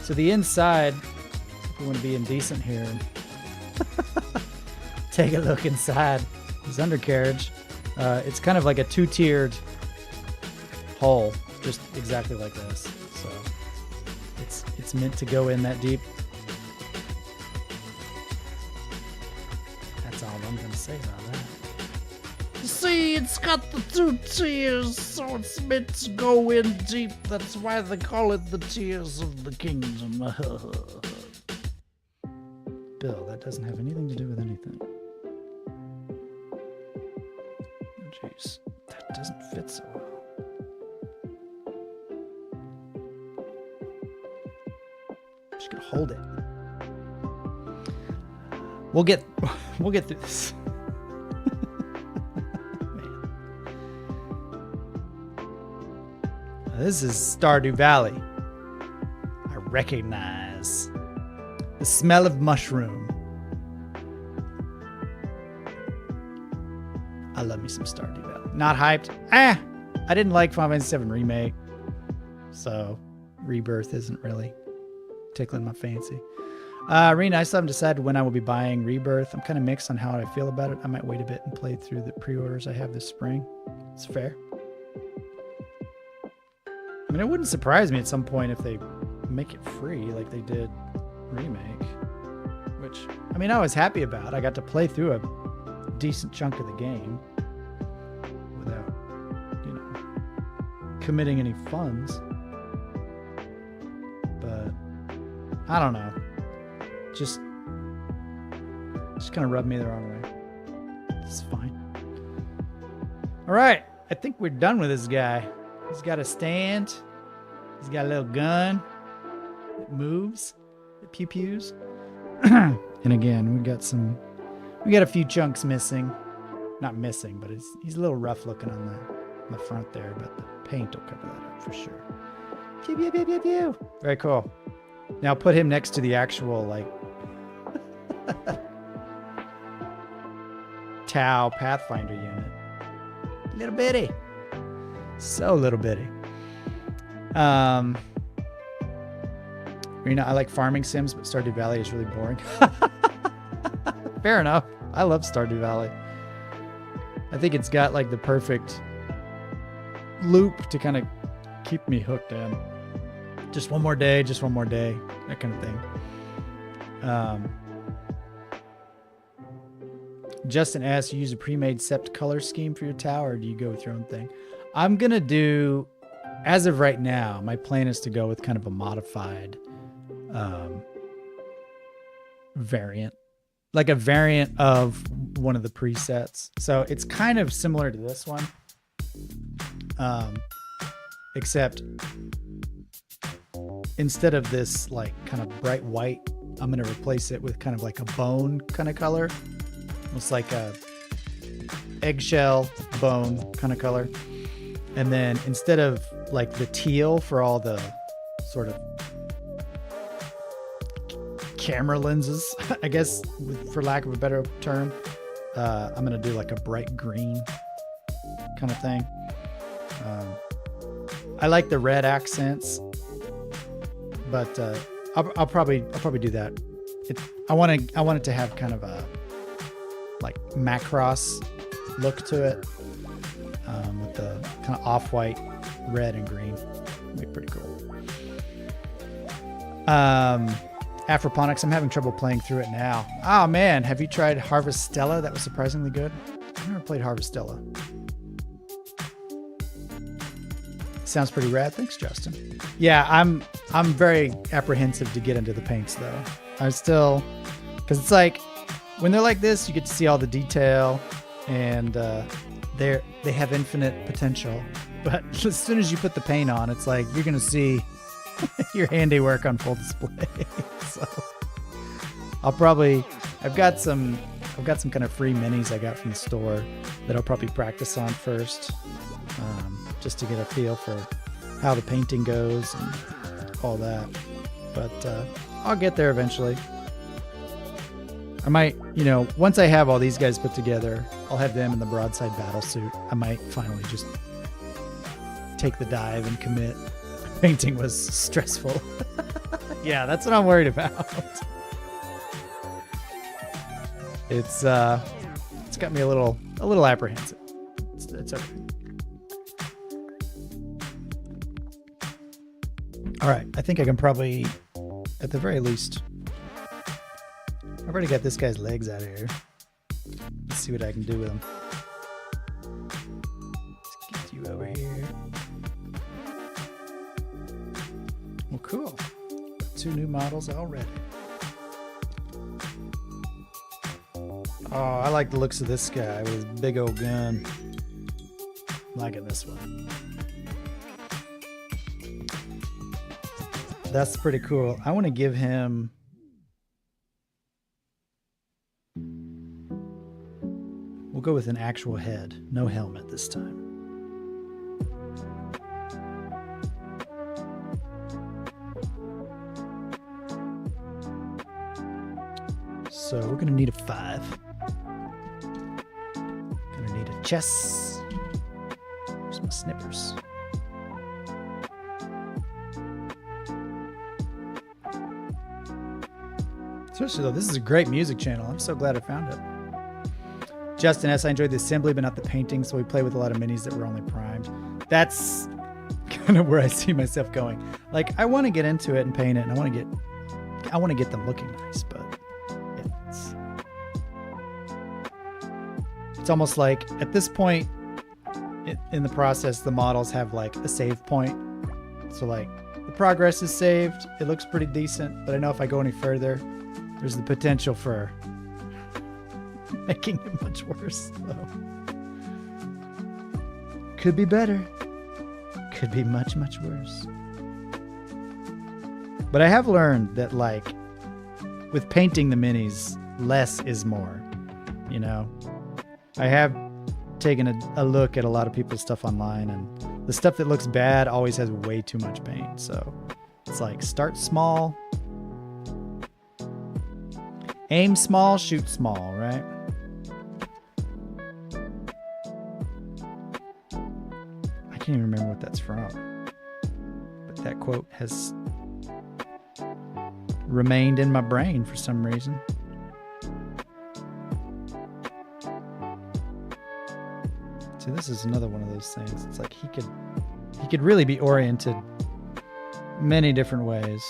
So the inside, if you want to be indecent here, take a look inside this undercarriage. It's kind of like a 2-tiered hole, just exactly like this. So it's meant to go in that deep. That's all I'm gonna say about that. See, it's got the 2 tiers, so it's meant to go in deep. That's why they call it the Tears of the Kingdom. Bill, that doesn't have anything to do with anything. Jeez, that doesn't fit so well. I'm just gonna hold it. We'll get through this. Man. Now, this is Stardew Valley. I recognize the smell of mushroom. I love me some Stardew Valley. Not hyped. I didn't like Final Fantasy VII Remake, so Rebirth isn't really tickling my fancy. Rena, I still haven't decided when I will be buying Rebirth. I'm kind of mixed on how I feel about it. I might wait a bit and play through the pre-orders I have this spring. It's fair. I mean, it wouldn't surprise me at some point if they make it free like they did Remake, which, I mean, I was happy about. I got to play through a decent chunk of the game without, you know, committing any funds. But I don't know. Just kind of rubbed me the wrong way. It's fine. All right. I think we're done with this guy. He's got a stand. He's got a little gun that moves. It pew-pews. And again, we got a few chunks missing. Not missing, but he's a little rough looking on the front there, but the paint will cover that up for sure. Pew, pew, pew, pew, pew. Very cool. Now put him next to the actual, like, Tau Pathfinder unit. Little bitty. So little bitty. Rena, I like farming sims, but Stardew Valley is really boring. Fair enough. I love Stardew Valley. I think it's got like the perfect loop to kind of keep me hooked in. Just one more day, that kind of thing. Justin asks, you use a pre-made sept color scheme for your tower, or do you go with your own thing? I'm going to do, as of right now, my plan is to go with kind of a modified variant. Like a variant of one of the presets. So it's kind of similar to this one. Except instead of this like kind of bright white, I'm going to replace it with kind of like a bone kind of color. It's like a eggshell bone kind of color. And then instead of like the teal for all the sort of camera lenses, I guess, for lack of a better term, I'm going to do like a bright green kind of thing. I like the red accents, but I'll probably do that. I want it to have kind of a like Macross look to it, with the kind of off-white, red and green. It'd be pretty cool. Afroponics, I'm having trouble playing through it now. Oh man, have you tried Harvestella? That was surprisingly good. I've never played Harvestella. Sounds pretty rad. Thanks, Justin. Yeah, I'm very apprehensive to get into the paints though. I'm still, because it's like when they're like this, you get to see all the detail, and they have infinite potential. But as soon as you put the paint on, it's like you're gonna see your handiwork on full display. So I've got some kind of free minis I got from the store that I'll probably practice on first, just to get a feel for how the painting goes and all that. But I'll get there eventually. I might, once I have all these guys put together, I'll have them in the broadside battle suit. I might finally just take the dive and commit. Painting was stressful. Yeah, that's what I'm worried about. It's got me a little apprehensive. It's okay. All right, I think I can probably, at the very least, I've already got this guy's legs out of here. Let's see what I can do with him. Let's get you over here. Well, cool. 2 new models already. Oh, I like the looks of this guy with his big old gun. I'm liking this one. That's pretty cool. I want to give him... We'll go with an actual head. No helmet this time. So we're going to need a 5. Going to need a chess. Where's my snippers? Seriously though, this is a great music channel. I'm so glad I found it. Justin S. I enjoyed the assembly, but not the painting, so we play with a lot of minis that were only primed. That's kind of where I see myself going. Like, I want to get into it and paint it, and I want to get them looking nice, but it's almost like at this point in the process, the models have like a save point. So like the progress is saved. It looks pretty decent, but I know if I go any further, there's the potential for making it much worse. So. Could be better. Could be much, much worse. But I have learned that, like, with painting the minis, less is more. You know? I have taken a look at a lot of people's stuff online, and the stuff that looks bad always has way too much paint. So it's like, start small. Aim small, shoot small, right? I can't even remember what that's from. But that quote has remained in my brain for some reason. See, this is another one of those things. It's like he could really be oriented many different ways.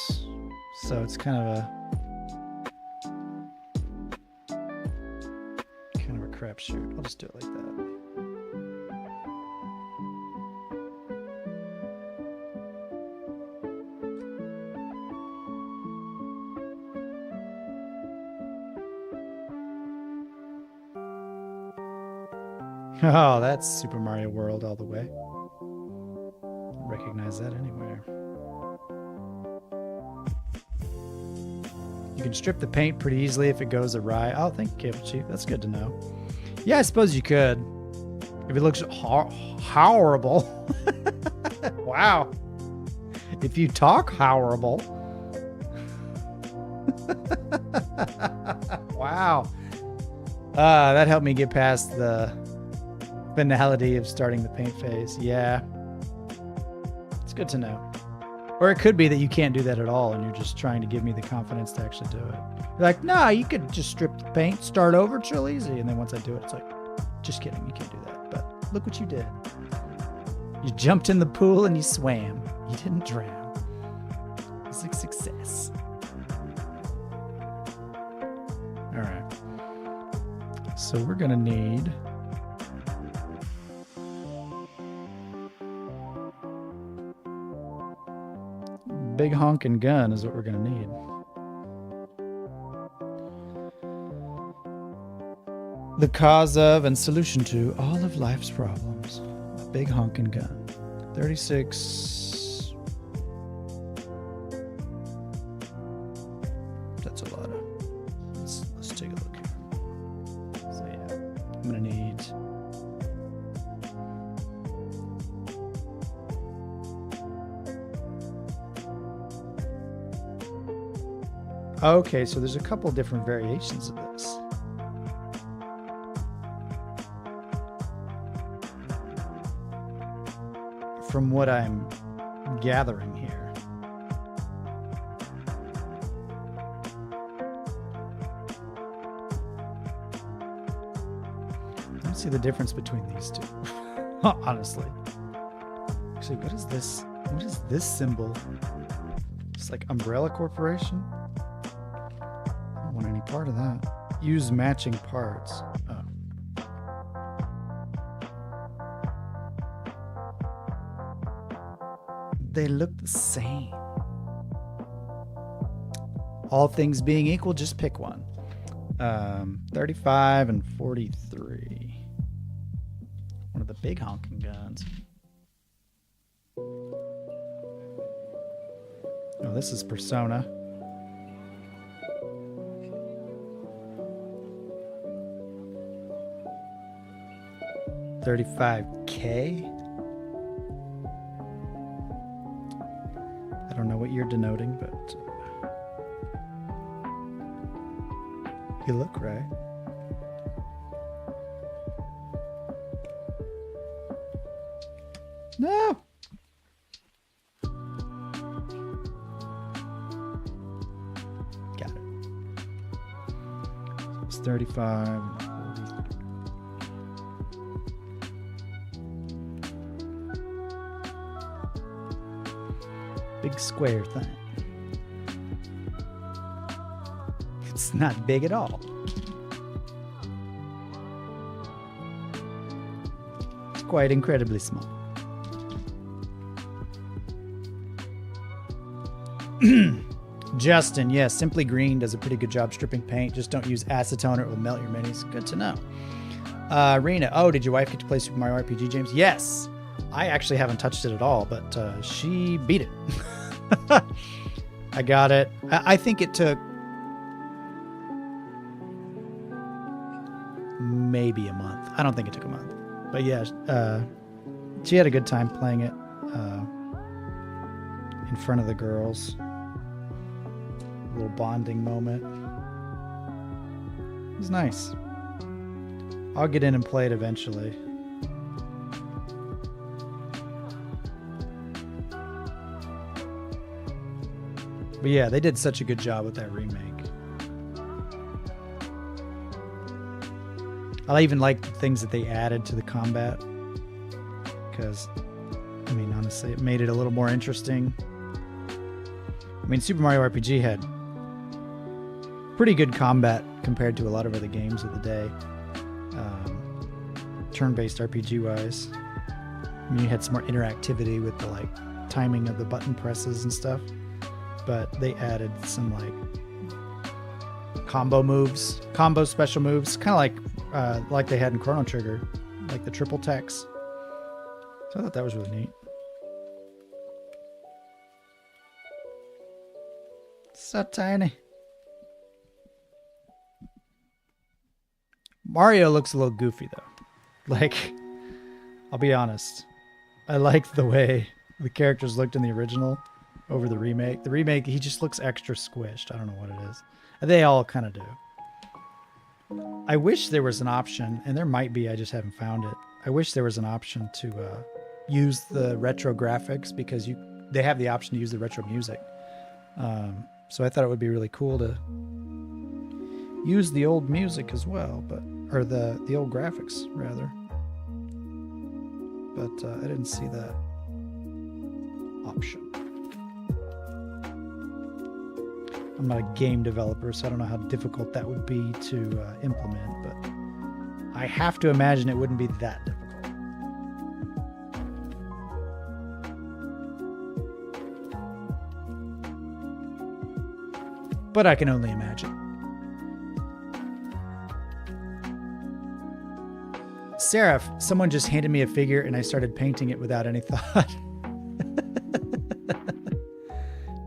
So it's kind of a crapshoot. I'll just do it like that. Oh, that's Super Mario World all the way. I'll recognize that anywhere. You can strip the paint pretty easily if it goes awry. Oh, thank you, Cable Chief. That's good to know. Yeah, I suppose you could. If it looks horrible. Wow. If you talk horrible. Wow. That helped me get past the banality of starting the paint phase. Yeah. It's good to know. Or it could be that you can't do that at all and you're just trying to give me the confidence to actually do it. You're like, nah, you could just strip the paint, start over, it's real easy. And then once I do it, it's like, just kidding, you can't do that. But look what you did. You jumped in the pool and you swam. You didn't drown. It's a success. All right. So we're going to need... big honking gun is what we're going to need. The cause of and solution to all of life's problems. A big honking gun. 36. That's a lot of... Let's take a look here. So yeah, I'm going to need... Okay, so there's a couple different variations of this. From what I'm gathering here. I don't see the difference between these two. Honestly. Actually, what is this? What is this symbol? It's like Umbrella Corporation? I don't want any part of that. Use matching parts. Oh. They look the same. All things being equal, just pick one. 35 and 43. One of the big honking guns. Oh, this is Persona. $35K. I don't know what you're denoting, but you look right. No. Got it. It's 35. Big square thing. It's not big at all. It's quite incredibly small. Justin, yes, Simply Green does a pretty good job stripping paint. Just don't use acetone or it will melt your minis. Good to know. Rena, oh, did your wife get to play Super Mario RPG, James? Yes. I actually haven't touched it at all, but she beat it. I got it. I think it took maybe a month. I don't think it took a month. But yeah, she had a good time playing it in front of the girls. A little bonding moment. It was nice. I'll get in and play it eventually. But yeah, they did such a good job with that remake. I even like the things that they added to the combat. Because, I mean, honestly, it made it a little more interesting. I mean, Super Mario RPG had pretty good combat compared to a lot of other games of the day. Turn-based RPG-wise. I mean, you had some more interactivity with the, like, timing of the button presses and stuff. But they added some like combo special moves, kind of like they had in Chrono Trigger, like the triple text. So I thought that was really neat. So tiny. Mario looks a little goofy though. Like, I'll be honest. I like the way the characters looked in the original over the remake. The remake, he just looks extra squished. I don't know what it is. They all kind of do. I wish there was an option, and there might be, I just haven't found it. I wish there was an option to use the retro graphics, because they have the option to use the retro music. So I thought it would be really cool to use the old music as well, or the old graphics rather. But I didn't see that option. I'm not a game developer, so I don't know how difficult that would be to implement, but I have to imagine it wouldn't be that difficult. But I can only imagine. Seraph, someone just handed me a figure and I started painting it without any thought.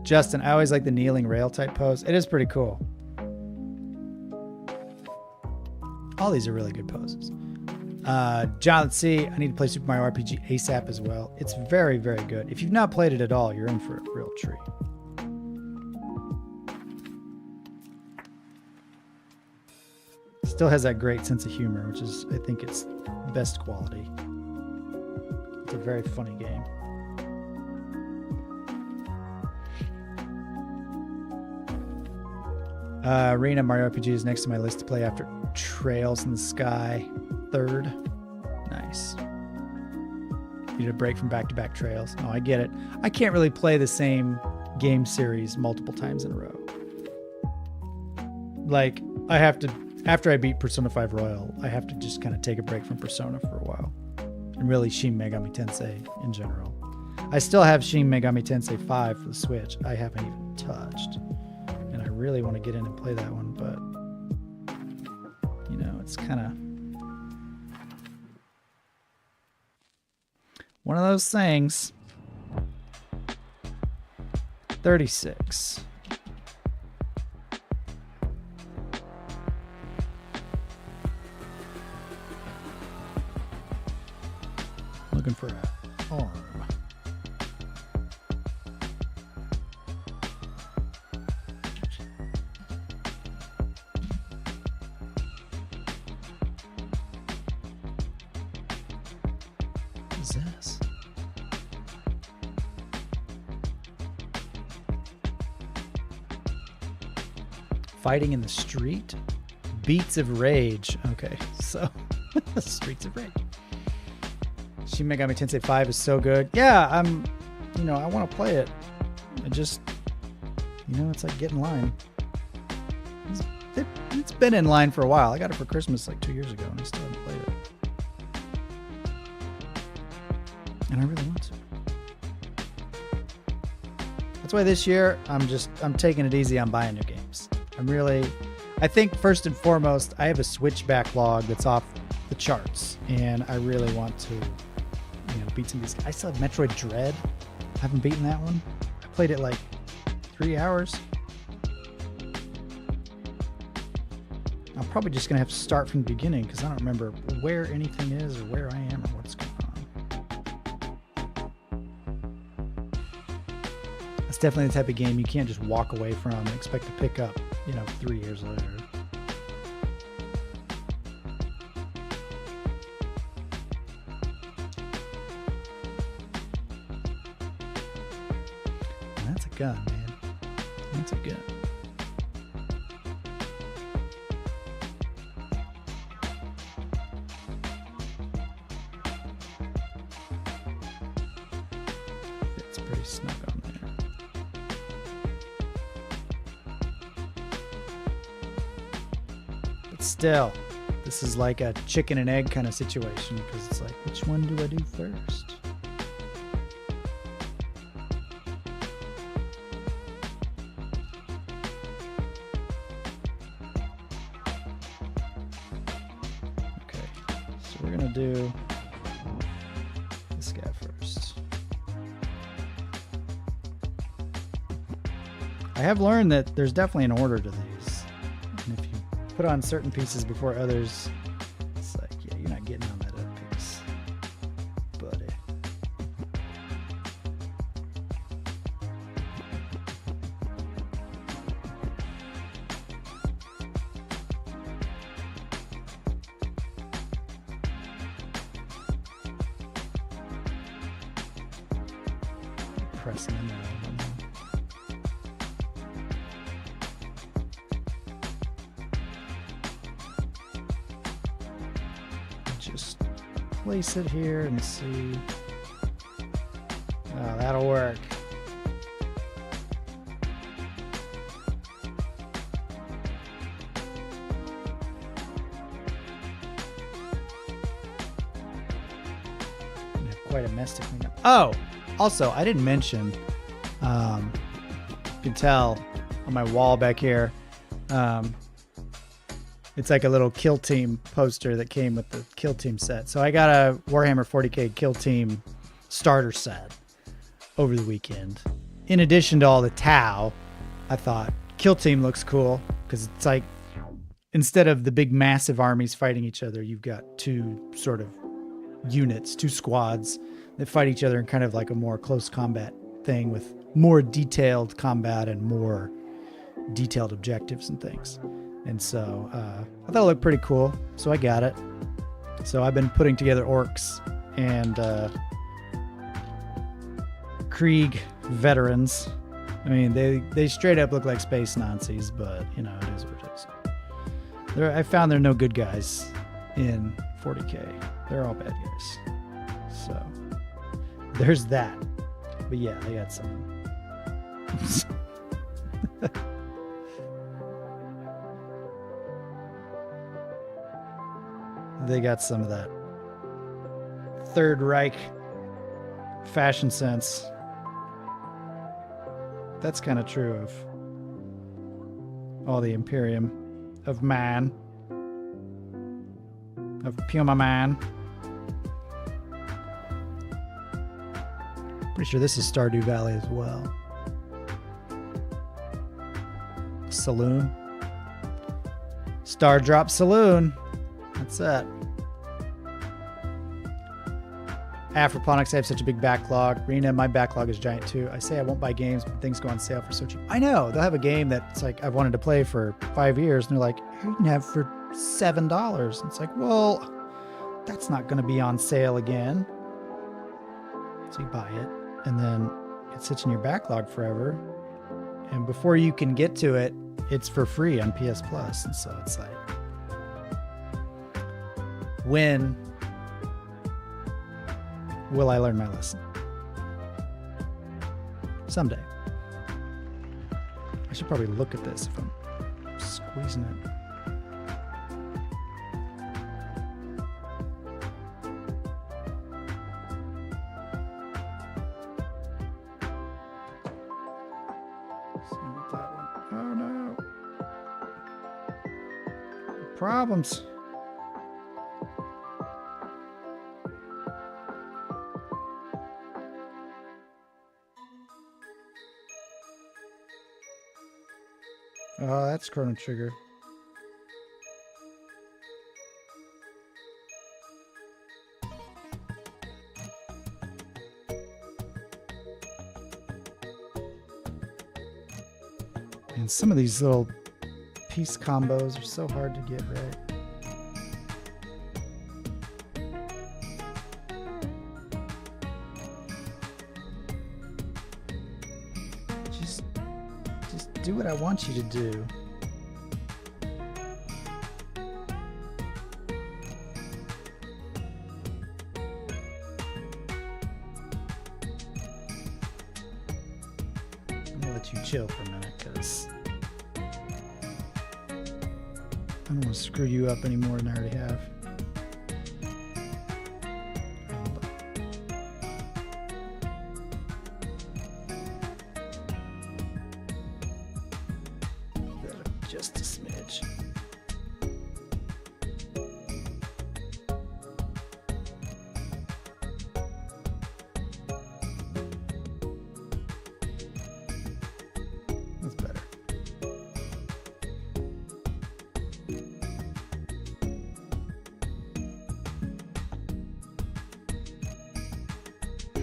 Justin, I always like the kneeling rail type pose. It is pretty cool. All these are really good poses. John, let's see. I need to play Super Mario RPG ASAP as well. It's very, very good. If you've not played it at all, you're in for a real treat. Still has that great sense of humor, which is, I think, its best quality. It's a very funny game. Arena Mario RPG is next to my list to play after Trails in the Sky 3rd. Nice. Need a break from back-to-back Trails. Oh, I get it. I can't really play the same game series multiple times in a row. Like, I have to, after I beat Persona 5 Royal, I have to just kind of take a break from Persona for a while. And really Shin Megami Tensei in general. I still have Shin Megami Tensei 5 for the Switch. I haven't even touched. And I really want to get in and play that one, but you know, it's kind of one of those things. 36. Looking for an arm. What is this? fighting in the street. Beats of Rage. Okay, so Streets of Rage. Shin Megami Tensei 5 is so good. Yeah, I want to play it. I just, it's like get in line. It's been in line for a while. I got it for Christmas like 2 years ago, and I still haven't played it. And I really want to. That's why this year I'm taking it easy on buying new games. I think first and foremost, I have a Switch backlog that's off the charts, and I really want to, beat some of these. I still have Metroid Dread. I haven't beaten that one. I played it like 3 hours. I'm probably just gonna have to start from the beginning because I don't remember where anything is or where I am or what's going on. It's definitely the type of game you can't just walk away from and expect to pick up, 3 years later. That's a gun, man. That's a gun. It's pretty snug on there. But still, this is like a chicken and egg kind of situation because it's like, which one do I do first? We're gonna do this guy first. I have learned that there's definitely an order to these, and if you put on certain pieces before others, it's like, yeah, you're not getting on that other piece, buddy. Pressing in there. Just place it here and see. Oh, that'll work. Quite a mess to clean up. Oh! Also, I didn't mention, you can tell on my wall back here, it's like a little Kill Team poster that came with the Kill Team set. So I got a Warhammer 40K Kill Team starter set over the weekend. In addition to all the Tau, I thought Kill Team looks cool because it's like, instead of the big massive armies fighting each other, you've got two sort of units, two squads that fight each other in kind of like a more close combat thing with more detailed combat and more detailed objectives and things. And so I thought it looked pretty cool, so I got it. So I've been putting together orcs and Krieg veterans. I mean, they straight up look like space Nazis, but it is what it is. I found there are no good guys in 40K. They're all bad guys. So there's that. But yeah, they got some. They got some of that Third Reich fashion sense. That's kind of true of all the Imperium of man. Of Puma Man. Pretty sure this is Stardew Valley as well. Saloon. Star Drop Saloon. That's that. Afroponics, I have such a big backlog. Rena, my backlog is giant too. I say I won't buy games, but things go on sale for so cheap. I know. They'll have a game that's like I've wanted to play for 5 years, and they're like, you can have for $7. And it's like, well, that's not going to be on sale again. So you buy it, and then it sits in your backlog forever. And before you can get to it, it's for free on PS Plus, and so it's like, when will I learn my lesson? Someday. I should probably look at this if I'm squeezing it. Oh no. Problems. Oh, that's Chrono Trigger. And some of these little piece combos are so hard to get right. Just do what I want you to do. I'm gonna let you chill for a minute, because I don't want to screw you up any more than I already have. Just a smidge. That's better.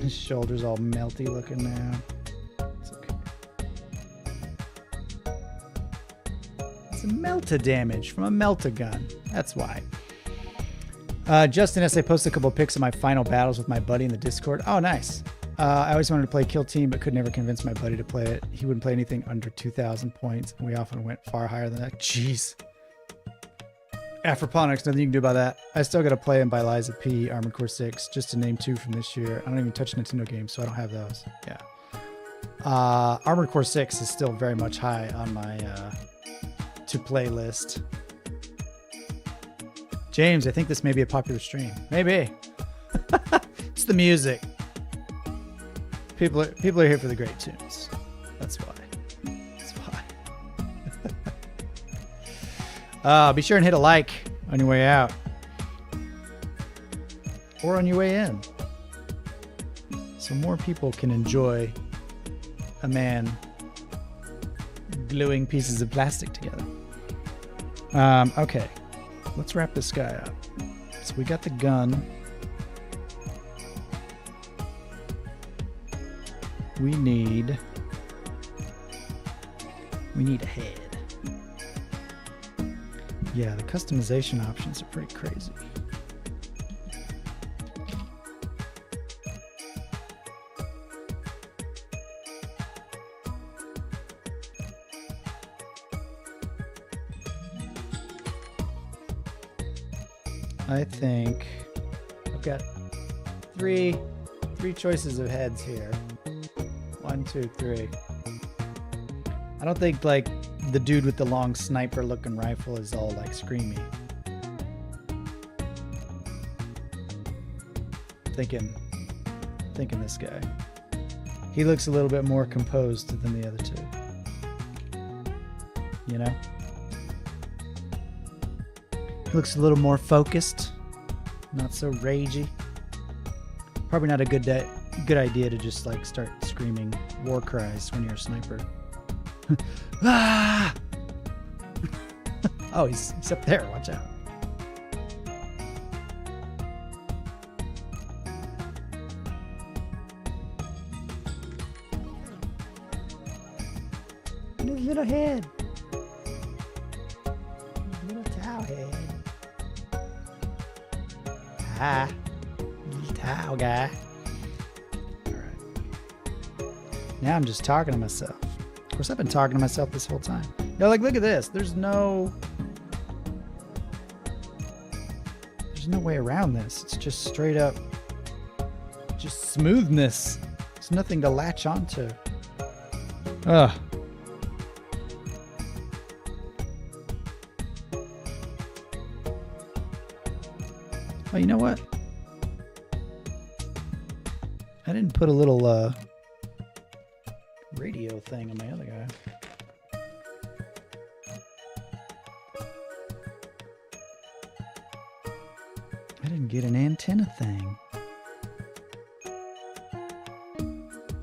His shoulder's all melty looking now. It's okay. It's a melta damage from a melta gun. That's why. Justin S. I posted a couple of pics of my final battles with my buddy in the Discord. Oh, nice. I always wanted to play Kill Team, but could never convince my buddy to play it. He wouldn't play anything under 2,000 points, and we often went far higher than that. Jeez. Afroponics, nothing you can do about that. I still got to play Finalizing Liza P, Armored Core 6, just to name 2 from this year. I don't even touch Nintendo games, so I don't have those. Yeah. Armored Core 6 is still very much high on my to-play list. James, I think this may be a popular stream. Maybe. It's the music. People are here for the great tunes. That's why. Be sure and hit a like on your way out. Or on your way in. So more people can enjoy a man gluing pieces of plastic together. Okay. Let's wrap this guy up. So we got the gun. We need a head. Yeah, the customization options are pretty crazy. I think I've got three choices of heads here. 1, 2, 3. I don't think like the dude with the long sniper looking rifle is all like screamy. Thinking this guy. He looks a little bit more composed than the other two. You know? He looks a little more focused, not so ragey. Probably not a good idea to just like start screaming war cries when you're a sniper. Ah! Oh, he's up there. Watch out. Little head. Little towel head. Ah. Little towel guy. Alright. Now I'm just talking to myself. Of course, I've been talking to myself this whole time. No, like, look at this. There's no way around this. It's just straight up, just smoothness. There's nothing to latch onto. Ugh. Oh, you know what? I didn't put a little radio thing on my other guy. I didn't get an antenna thing.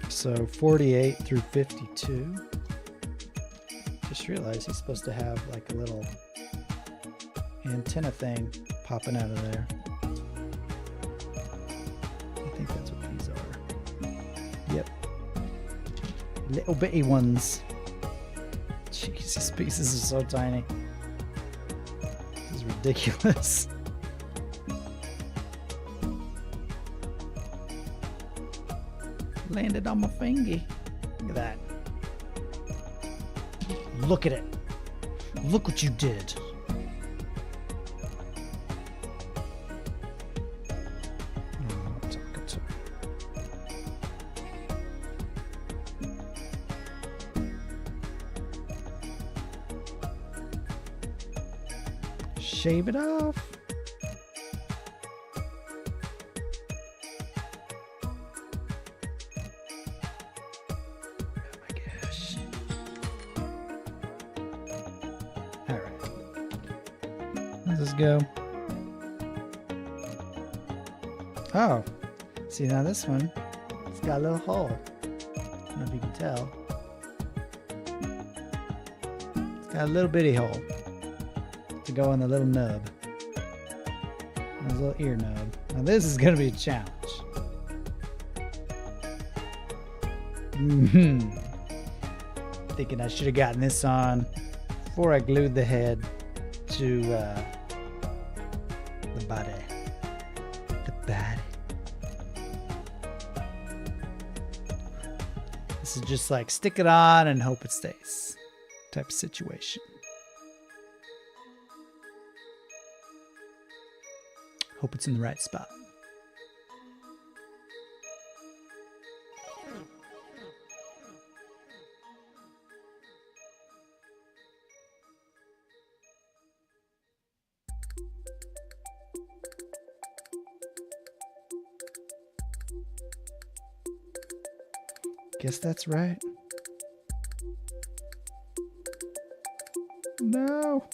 So 48 through 52. Just realized he's supposed to have like a little antenna thing popping out of there. I think that's what these are. Yep. Little bitty ones. Jeez, these pieces are so tiny. This is ridiculous. Landed on my fingy. Look at that. Look at it. Look what you did. Shave it off. Let's go. Oh, see now this one, it's got a little hole. I don't know if you can tell. It's got a little bitty hole to go in the little nub. There's a little ear nub. Now this is going to be a challenge. Thinking I should have gotten this on before I glued the head to the body. The body. This is just like stick it on and hope it stays type of situation. Hope it's in the right spot. Guess that's right. No.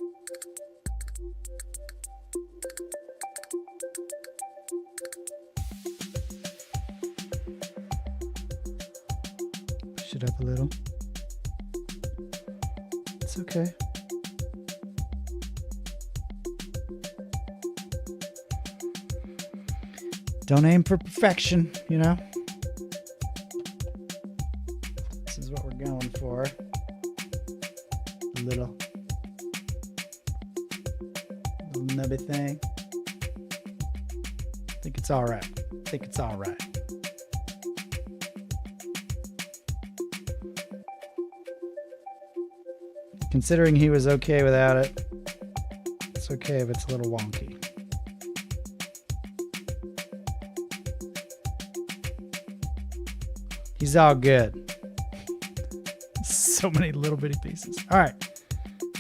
Push it up a little. It's okay. Don't aim for perfection, you know? This is what we're going for. A little nubby thing. I think it's all right. I think it's all right. Considering he was okay without it, it's okay if it's a little wonky. He's all good. So many little bitty pieces. All right,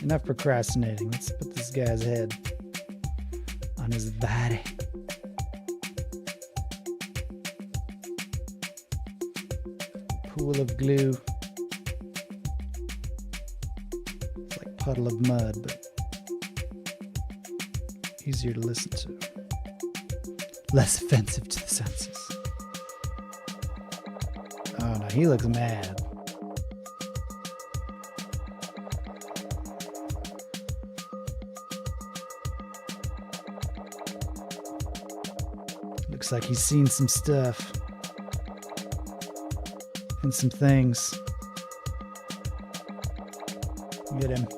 enough procrastinating. Let's put this guy's head on his body. Pool of glue. It's like puddle of mud, but easier to listen to. Less offensive to the senses. Oh no, he looks mad. Looks like he's seen some stuff. And some things. Get him.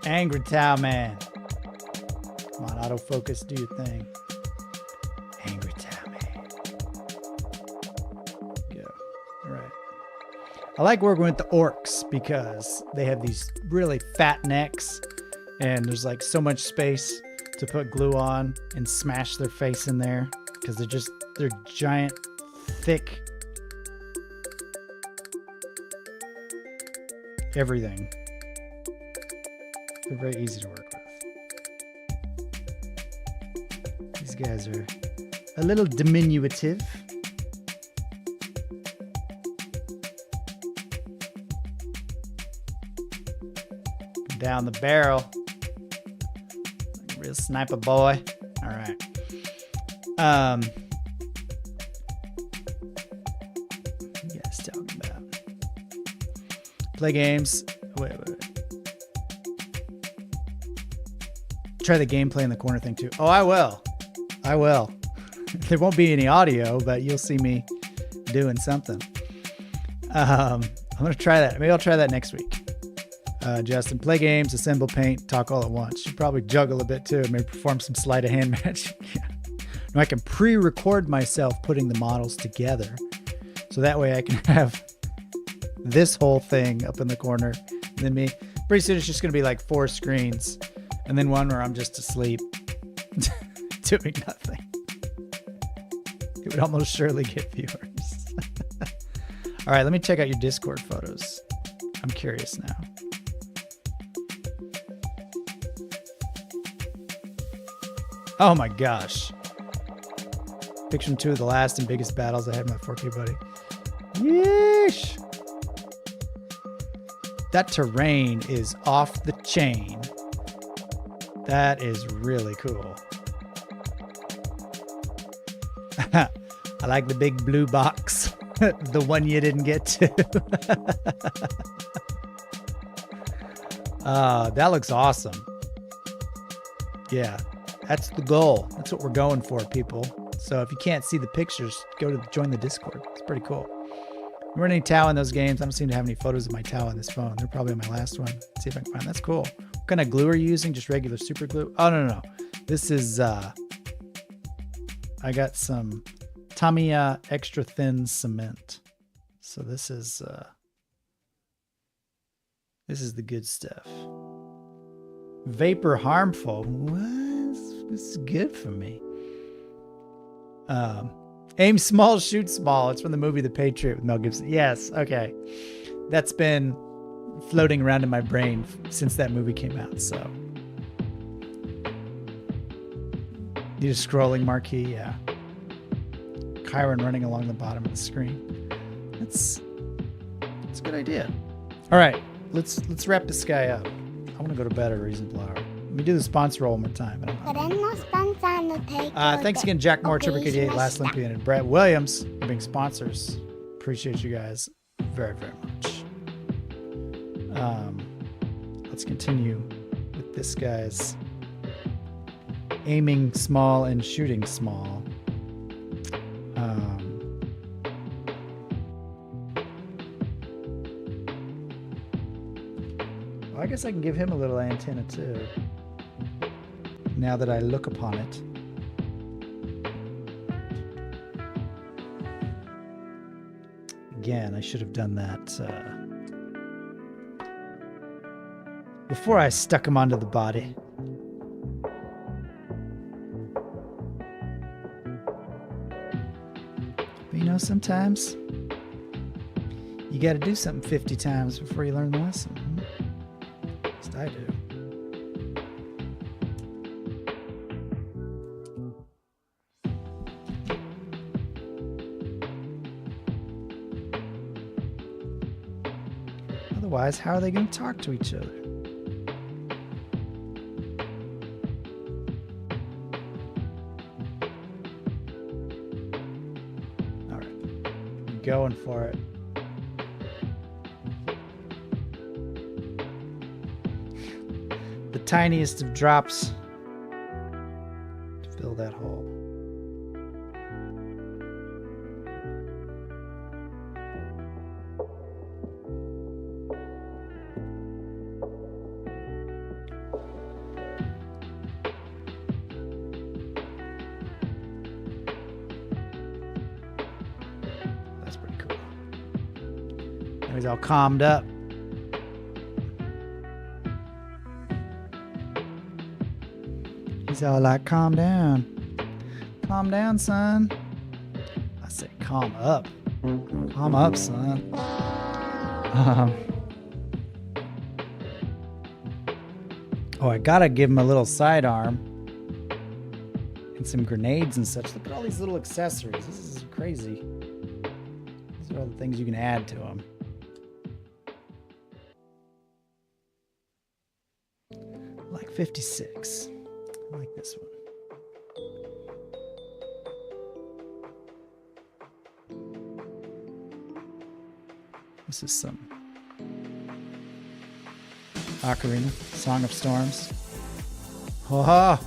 Angry Towel Man. Come on, autofocus, do your thing. Angry Towel Man. Go. All right. I like working with the orcs because they have these really fat necks and there's like so much space to put glue on and smash their face in there because they're giant, thick everything. They're very easy to work with. These guys are a little diminutive. Down the barrel. Real sniper boy. All right. What you guys talking about? Play games. Wait. Try the gameplay in the corner thing too. Oh, I will. There won't be any audio, but you'll see me doing something. I'm gonna try that. Maybe I'll try that next week. Justin, play games, assemble, paint, talk all at once. You probably juggle a bit too. Maybe perform some sleight of hand magic. No, I can pre-record myself putting the models together, so that way I can have this whole thing up in the corner. And then me. Pretty soon it's just gonna be like 4 screens, and then one where I'm just asleep, doing nothing. It would almost surely get viewers. All right, let me check out your Discord photos. I'm curious now. Oh my gosh. Picture 2 of the last and biggest battles I had with my 4K buddy. Yeesh. That terrain is off the chain. That is really cool. I like the big blue box. The one you didn't get to. That looks awesome. Yeah. That's the goal. That's what we're going for, people. So if you can't see the pictures, join the Discord. It's pretty cool. There weren't any Tau in those games. I don't seem to have any photos of my Tau on this phone. They're probably on my last one. Let's see if I can find. That's cool. What kind of glue are you using? Just regular super glue? Oh, no. This is, I got some Tamiya extra thin cement. So this is the good stuff. Vapor harmful. What? This is good for me. Aim small, shoot small. It's from the movie The Patriot with Mel Gibson. Yes, okay. That's been floating around in my brain since that movie came out. So, need a scrolling marquee. Yeah. Chiron running along the bottom of the screen. That's a good idea. All right, let's wrap this guy up. I want to go to bed at a reasonable hour. Let me do the sponsor roll one more time. Thanks again, Jack Moore, Tripper K88, Last Olympian, and Brett Williams for being sponsors. Appreciate you guys very, very much. Let's continue with this guy's aiming small and shooting small. Well, I guess I can give him a little antenna too, now that I look upon it. Again, I should have done that before I stuck him onto the body. But you know, sometimes you got to do something 50 times before you learn the lesson. At least I do. Otherwise, how are they going to talk to each other? All right, I'm going for it. The tiniest of drops to fill that hole. He's all calmed up. He's all like, calm down. Calm down, son. I say, calm up. Calm up, son. Oh, I gotta give him a little sidearm. And some grenades and such. Look at all these little accessories. This is crazy. These are all the things you can add to them. Like 56. I like this one. This is some Ocarina, Song of Storms. Ha ha!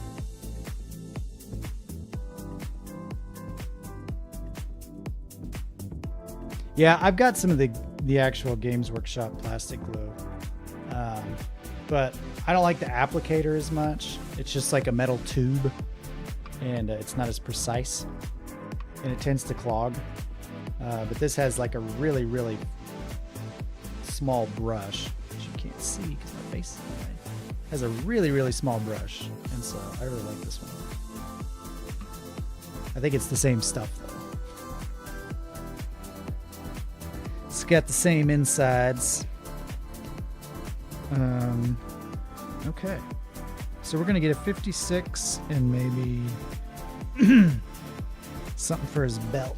Yeah, I've got some of the actual Games Workshop plastic glue, but I don't like the applicator as much. It's just like a metal tube, and it's not as precise, and it tends to clog. But this has like a really, really small brush, which you can't see because my face is in the way. It has a really, really small brush, and so I really like this one. I think it's the same stuff though. It's got the same insides. Okay, so we're gonna get a 56 and maybe something for his belt.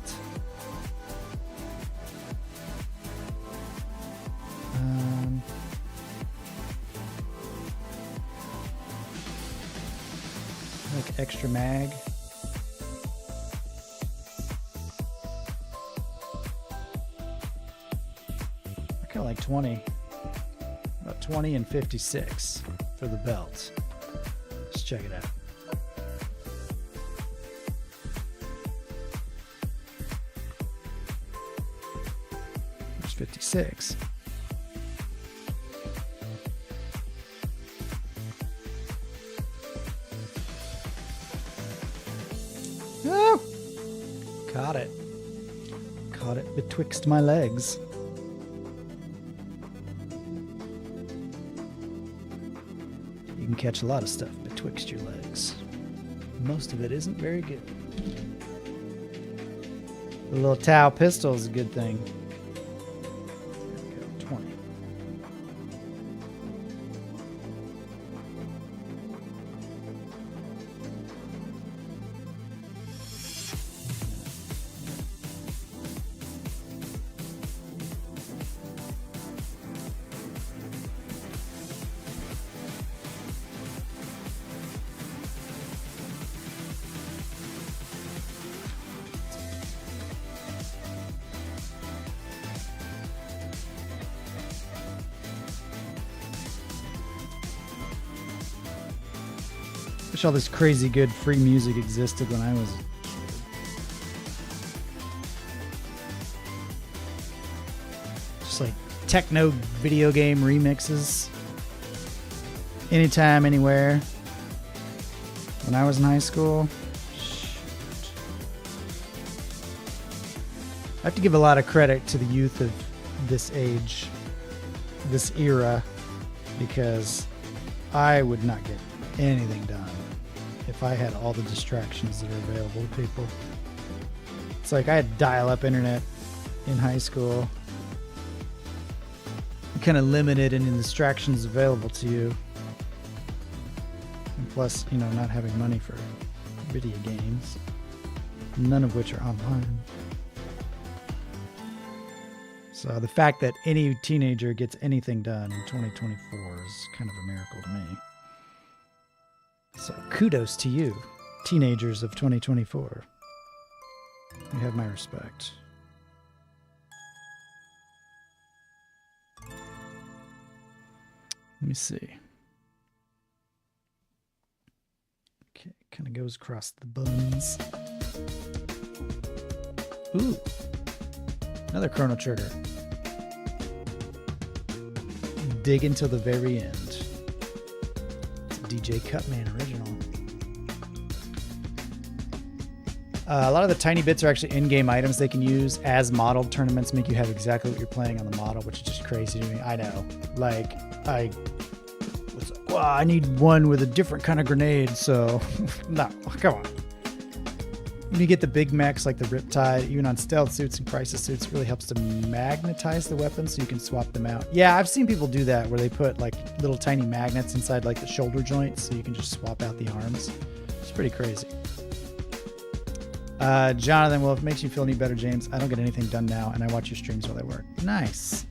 Like extra mag. I kind of like 20. About 20 and 56 for the belt. Let's check it out. There's 56. Oh! Caught it. Caught it betwixt my legs. You can catch a lot of stuff betwixt your legs. Most of it isn't very good. The little Tau pistol is a good thing. There we go, 20. Wish all this crazy good free music existed when I was a kid. Just like techno video game remixes. Anytime, anywhere. When I was in high school. Shoot. I have to give a lot of credit to the youth of this age, this era, because I would not get anything done if I had all the distractions that are available to people. It's like I had dial-up internet in high school. You're kind of limited in the distractions available to you. And plus, you know, not having money for video games, none of which are online. So the fact that any teenager gets anything done in 2024 is kind of a miracle to me. So kudos to you, teenagers of 2024. You have my respect. Let me see. Okay, kind of goes across the buns. Ooh, another Chrono Trigger. Dig until the very end. It's a DJ Cutman original. A lot of the tiny bits are actually in-game items they can use as modeled. Tournaments make you have exactly what you're playing on the model, which is just crazy to me. I know. Like, I was like, well, I need one with a different kind of grenade, so... No, come on. When you get the big mechs like the Riptide, even on stealth suits and crisis suits, it really helps to magnetize the weapons so you can swap them out. Yeah, I've seen people do that where they put like little tiny magnets inside like the shoulder joints so you can just swap out the arms. It's pretty crazy. Jonathan, well, if it makes you feel any better, James, I don't get anything done now, and I watch your streams while I work. Nice.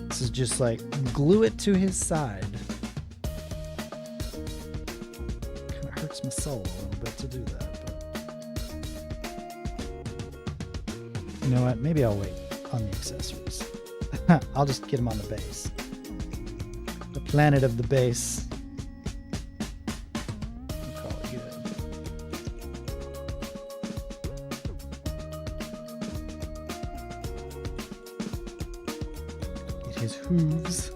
This is just like glue it to his side. Kind of hurts my soul a little bit to do that. You know what? Maybe I'll wait on the accessories. I'll just get them on the base. The planet of the base. We'll call it good. Get his hooves.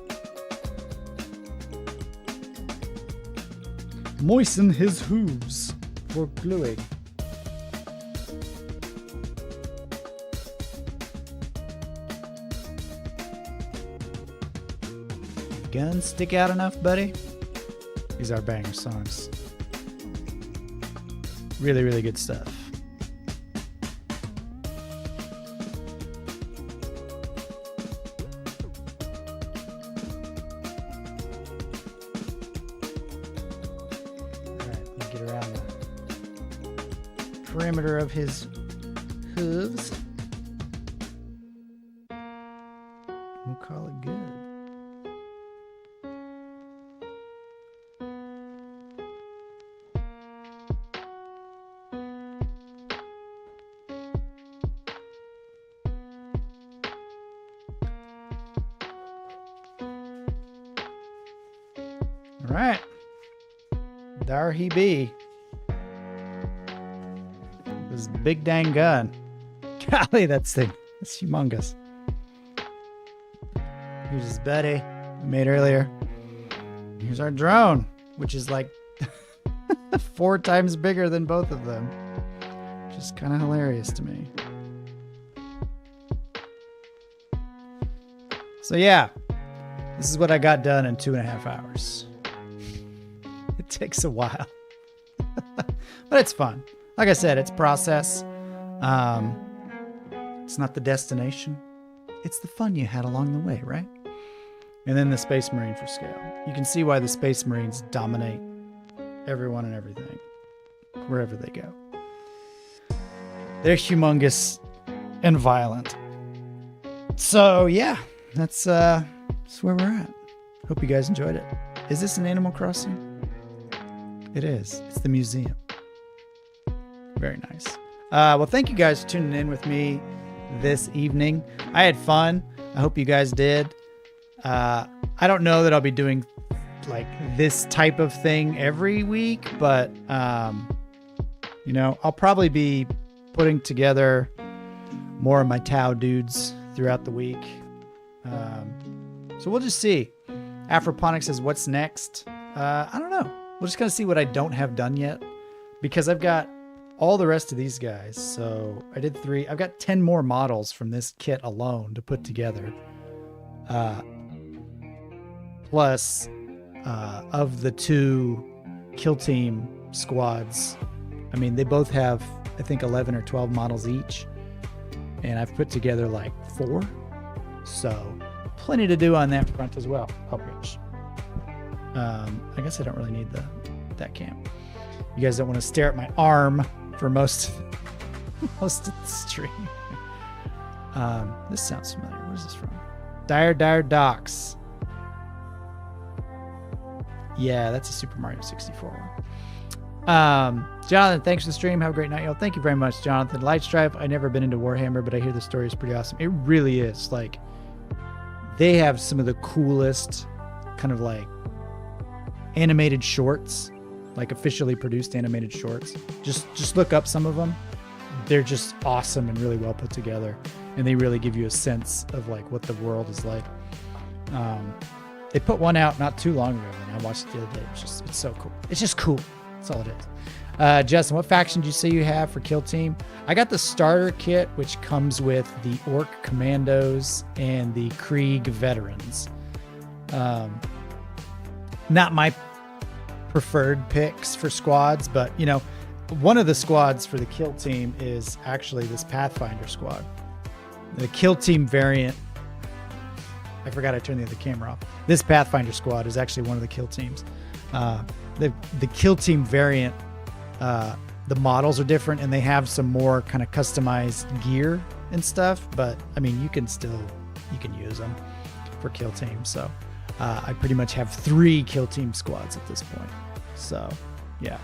Moisten his hooves for gluing. Guns stick out enough, buddy? These are banger songs. Really, really good stuff. Alright, let me get around the perimeter of his hooves. We'll call it good. All right, there he be. This big dang gun. Golly, that thing. It's humongous. Here's his buddy we made earlier. Here's our drone, which is like 4 times bigger than both of them. Just kind of hilarious to me. So yeah, this is what I got done in 2.5 hours. It takes a while, but it's fun. Like I said, it's process. It's not the destination. It's the fun you had along the way, right? And then the Space Marine for scale. You can see why the Space Marines dominate everyone and everything, wherever they go. They're humongous and violent. So yeah, that's where we're at. Hope you guys enjoyed it. Is this an Animal Crossing? It is. It's the museum. Very nice. Well, thank you guys for tuning in with me this evening. I had fun. I hope you guys did. I don't know that I'll be doing like this type of thing every week, but you know, I'll probably be putting together more of my Tau dudes throughout the week. So we'll just see. Afroponics says, what's next? I don't know. We'll just kind of see what I don't have done yet, because I've got all the rest of these guys. So I did 3. I've got 10 more models from this kit alone to put together. Plus, of the 2 kill team squads, I mean, they both have, I think, 11 or 12 models each. And I've put together like 4. So plenty to do on that front as well. Publish. I guess I don't really need that cam. You guys don't want to stare at my arm for most of the stream. This sounds familiar. What is this from? Dire Docks. Yeah, that's a Super Mario 64 one. Jonathan, thanks for the stream. Have a great night, y'all. Thank you very much, Jonathan. Lightstripe, I've never been into Warhammer, but I hear the story is pretty awesome. It really is. Like, they have some of the coolest kind of like animated shorts, like officially produced animated shorts. Just look up some of them. they're just awesome and really well put together, and they really give you a sense of like what the world is like. They put one out not too long ago, and I watched it the other day. It's so cool. It's just cool. That's all it is. Justin, what faction did you say you have for Kill Team? I got the starter kit, which comes with the Orc Commandos and the Krieg Veterans. Not my preferred picks for squads, but you know, one of the squads for the Kill Team is actually this Pathfinder squad. The Kill Team variant, I forgot I turned the other camera off. This Pathfinder squad is actually one of the Kill Teams. The Kill Team variant, the models are different, and they have some more kind of customized gear and stuff, but I mean, you can use them for Kill Team. So I pretty much have 3 Kill Team squads at this point. So yeah,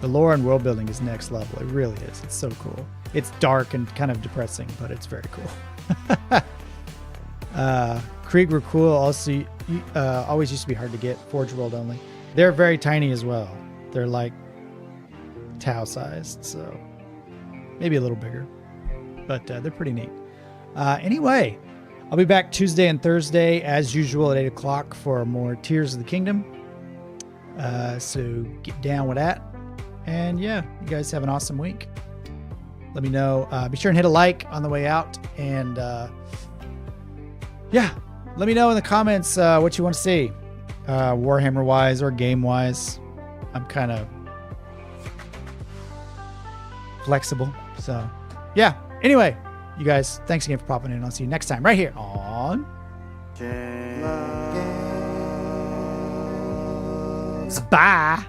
the lore and world building is next level. It really is. It's so cool. It's dark and kind of depressing, but it's very cool. Krieg were cool. Also, always used to be hard to get. Forge World only. They're very tiny as well. They're like Tau sized, so maybe a little bigger, but they're pretty neat. Anyway, I'll be back Tuesday and Thursday as usual at 8 o'clock for more Tears of the Kingdom. So get down with that. And yeah, you guys have an awesome week. Let me know. Be sure and hit a like on the way out. And yeah, let me know in the comments what you want to see, Warhammer wise or game wise. I'm kind of flexible. So yeah, anyway, you guys, thanks again for popping in. I'll see you next time right here on Bye.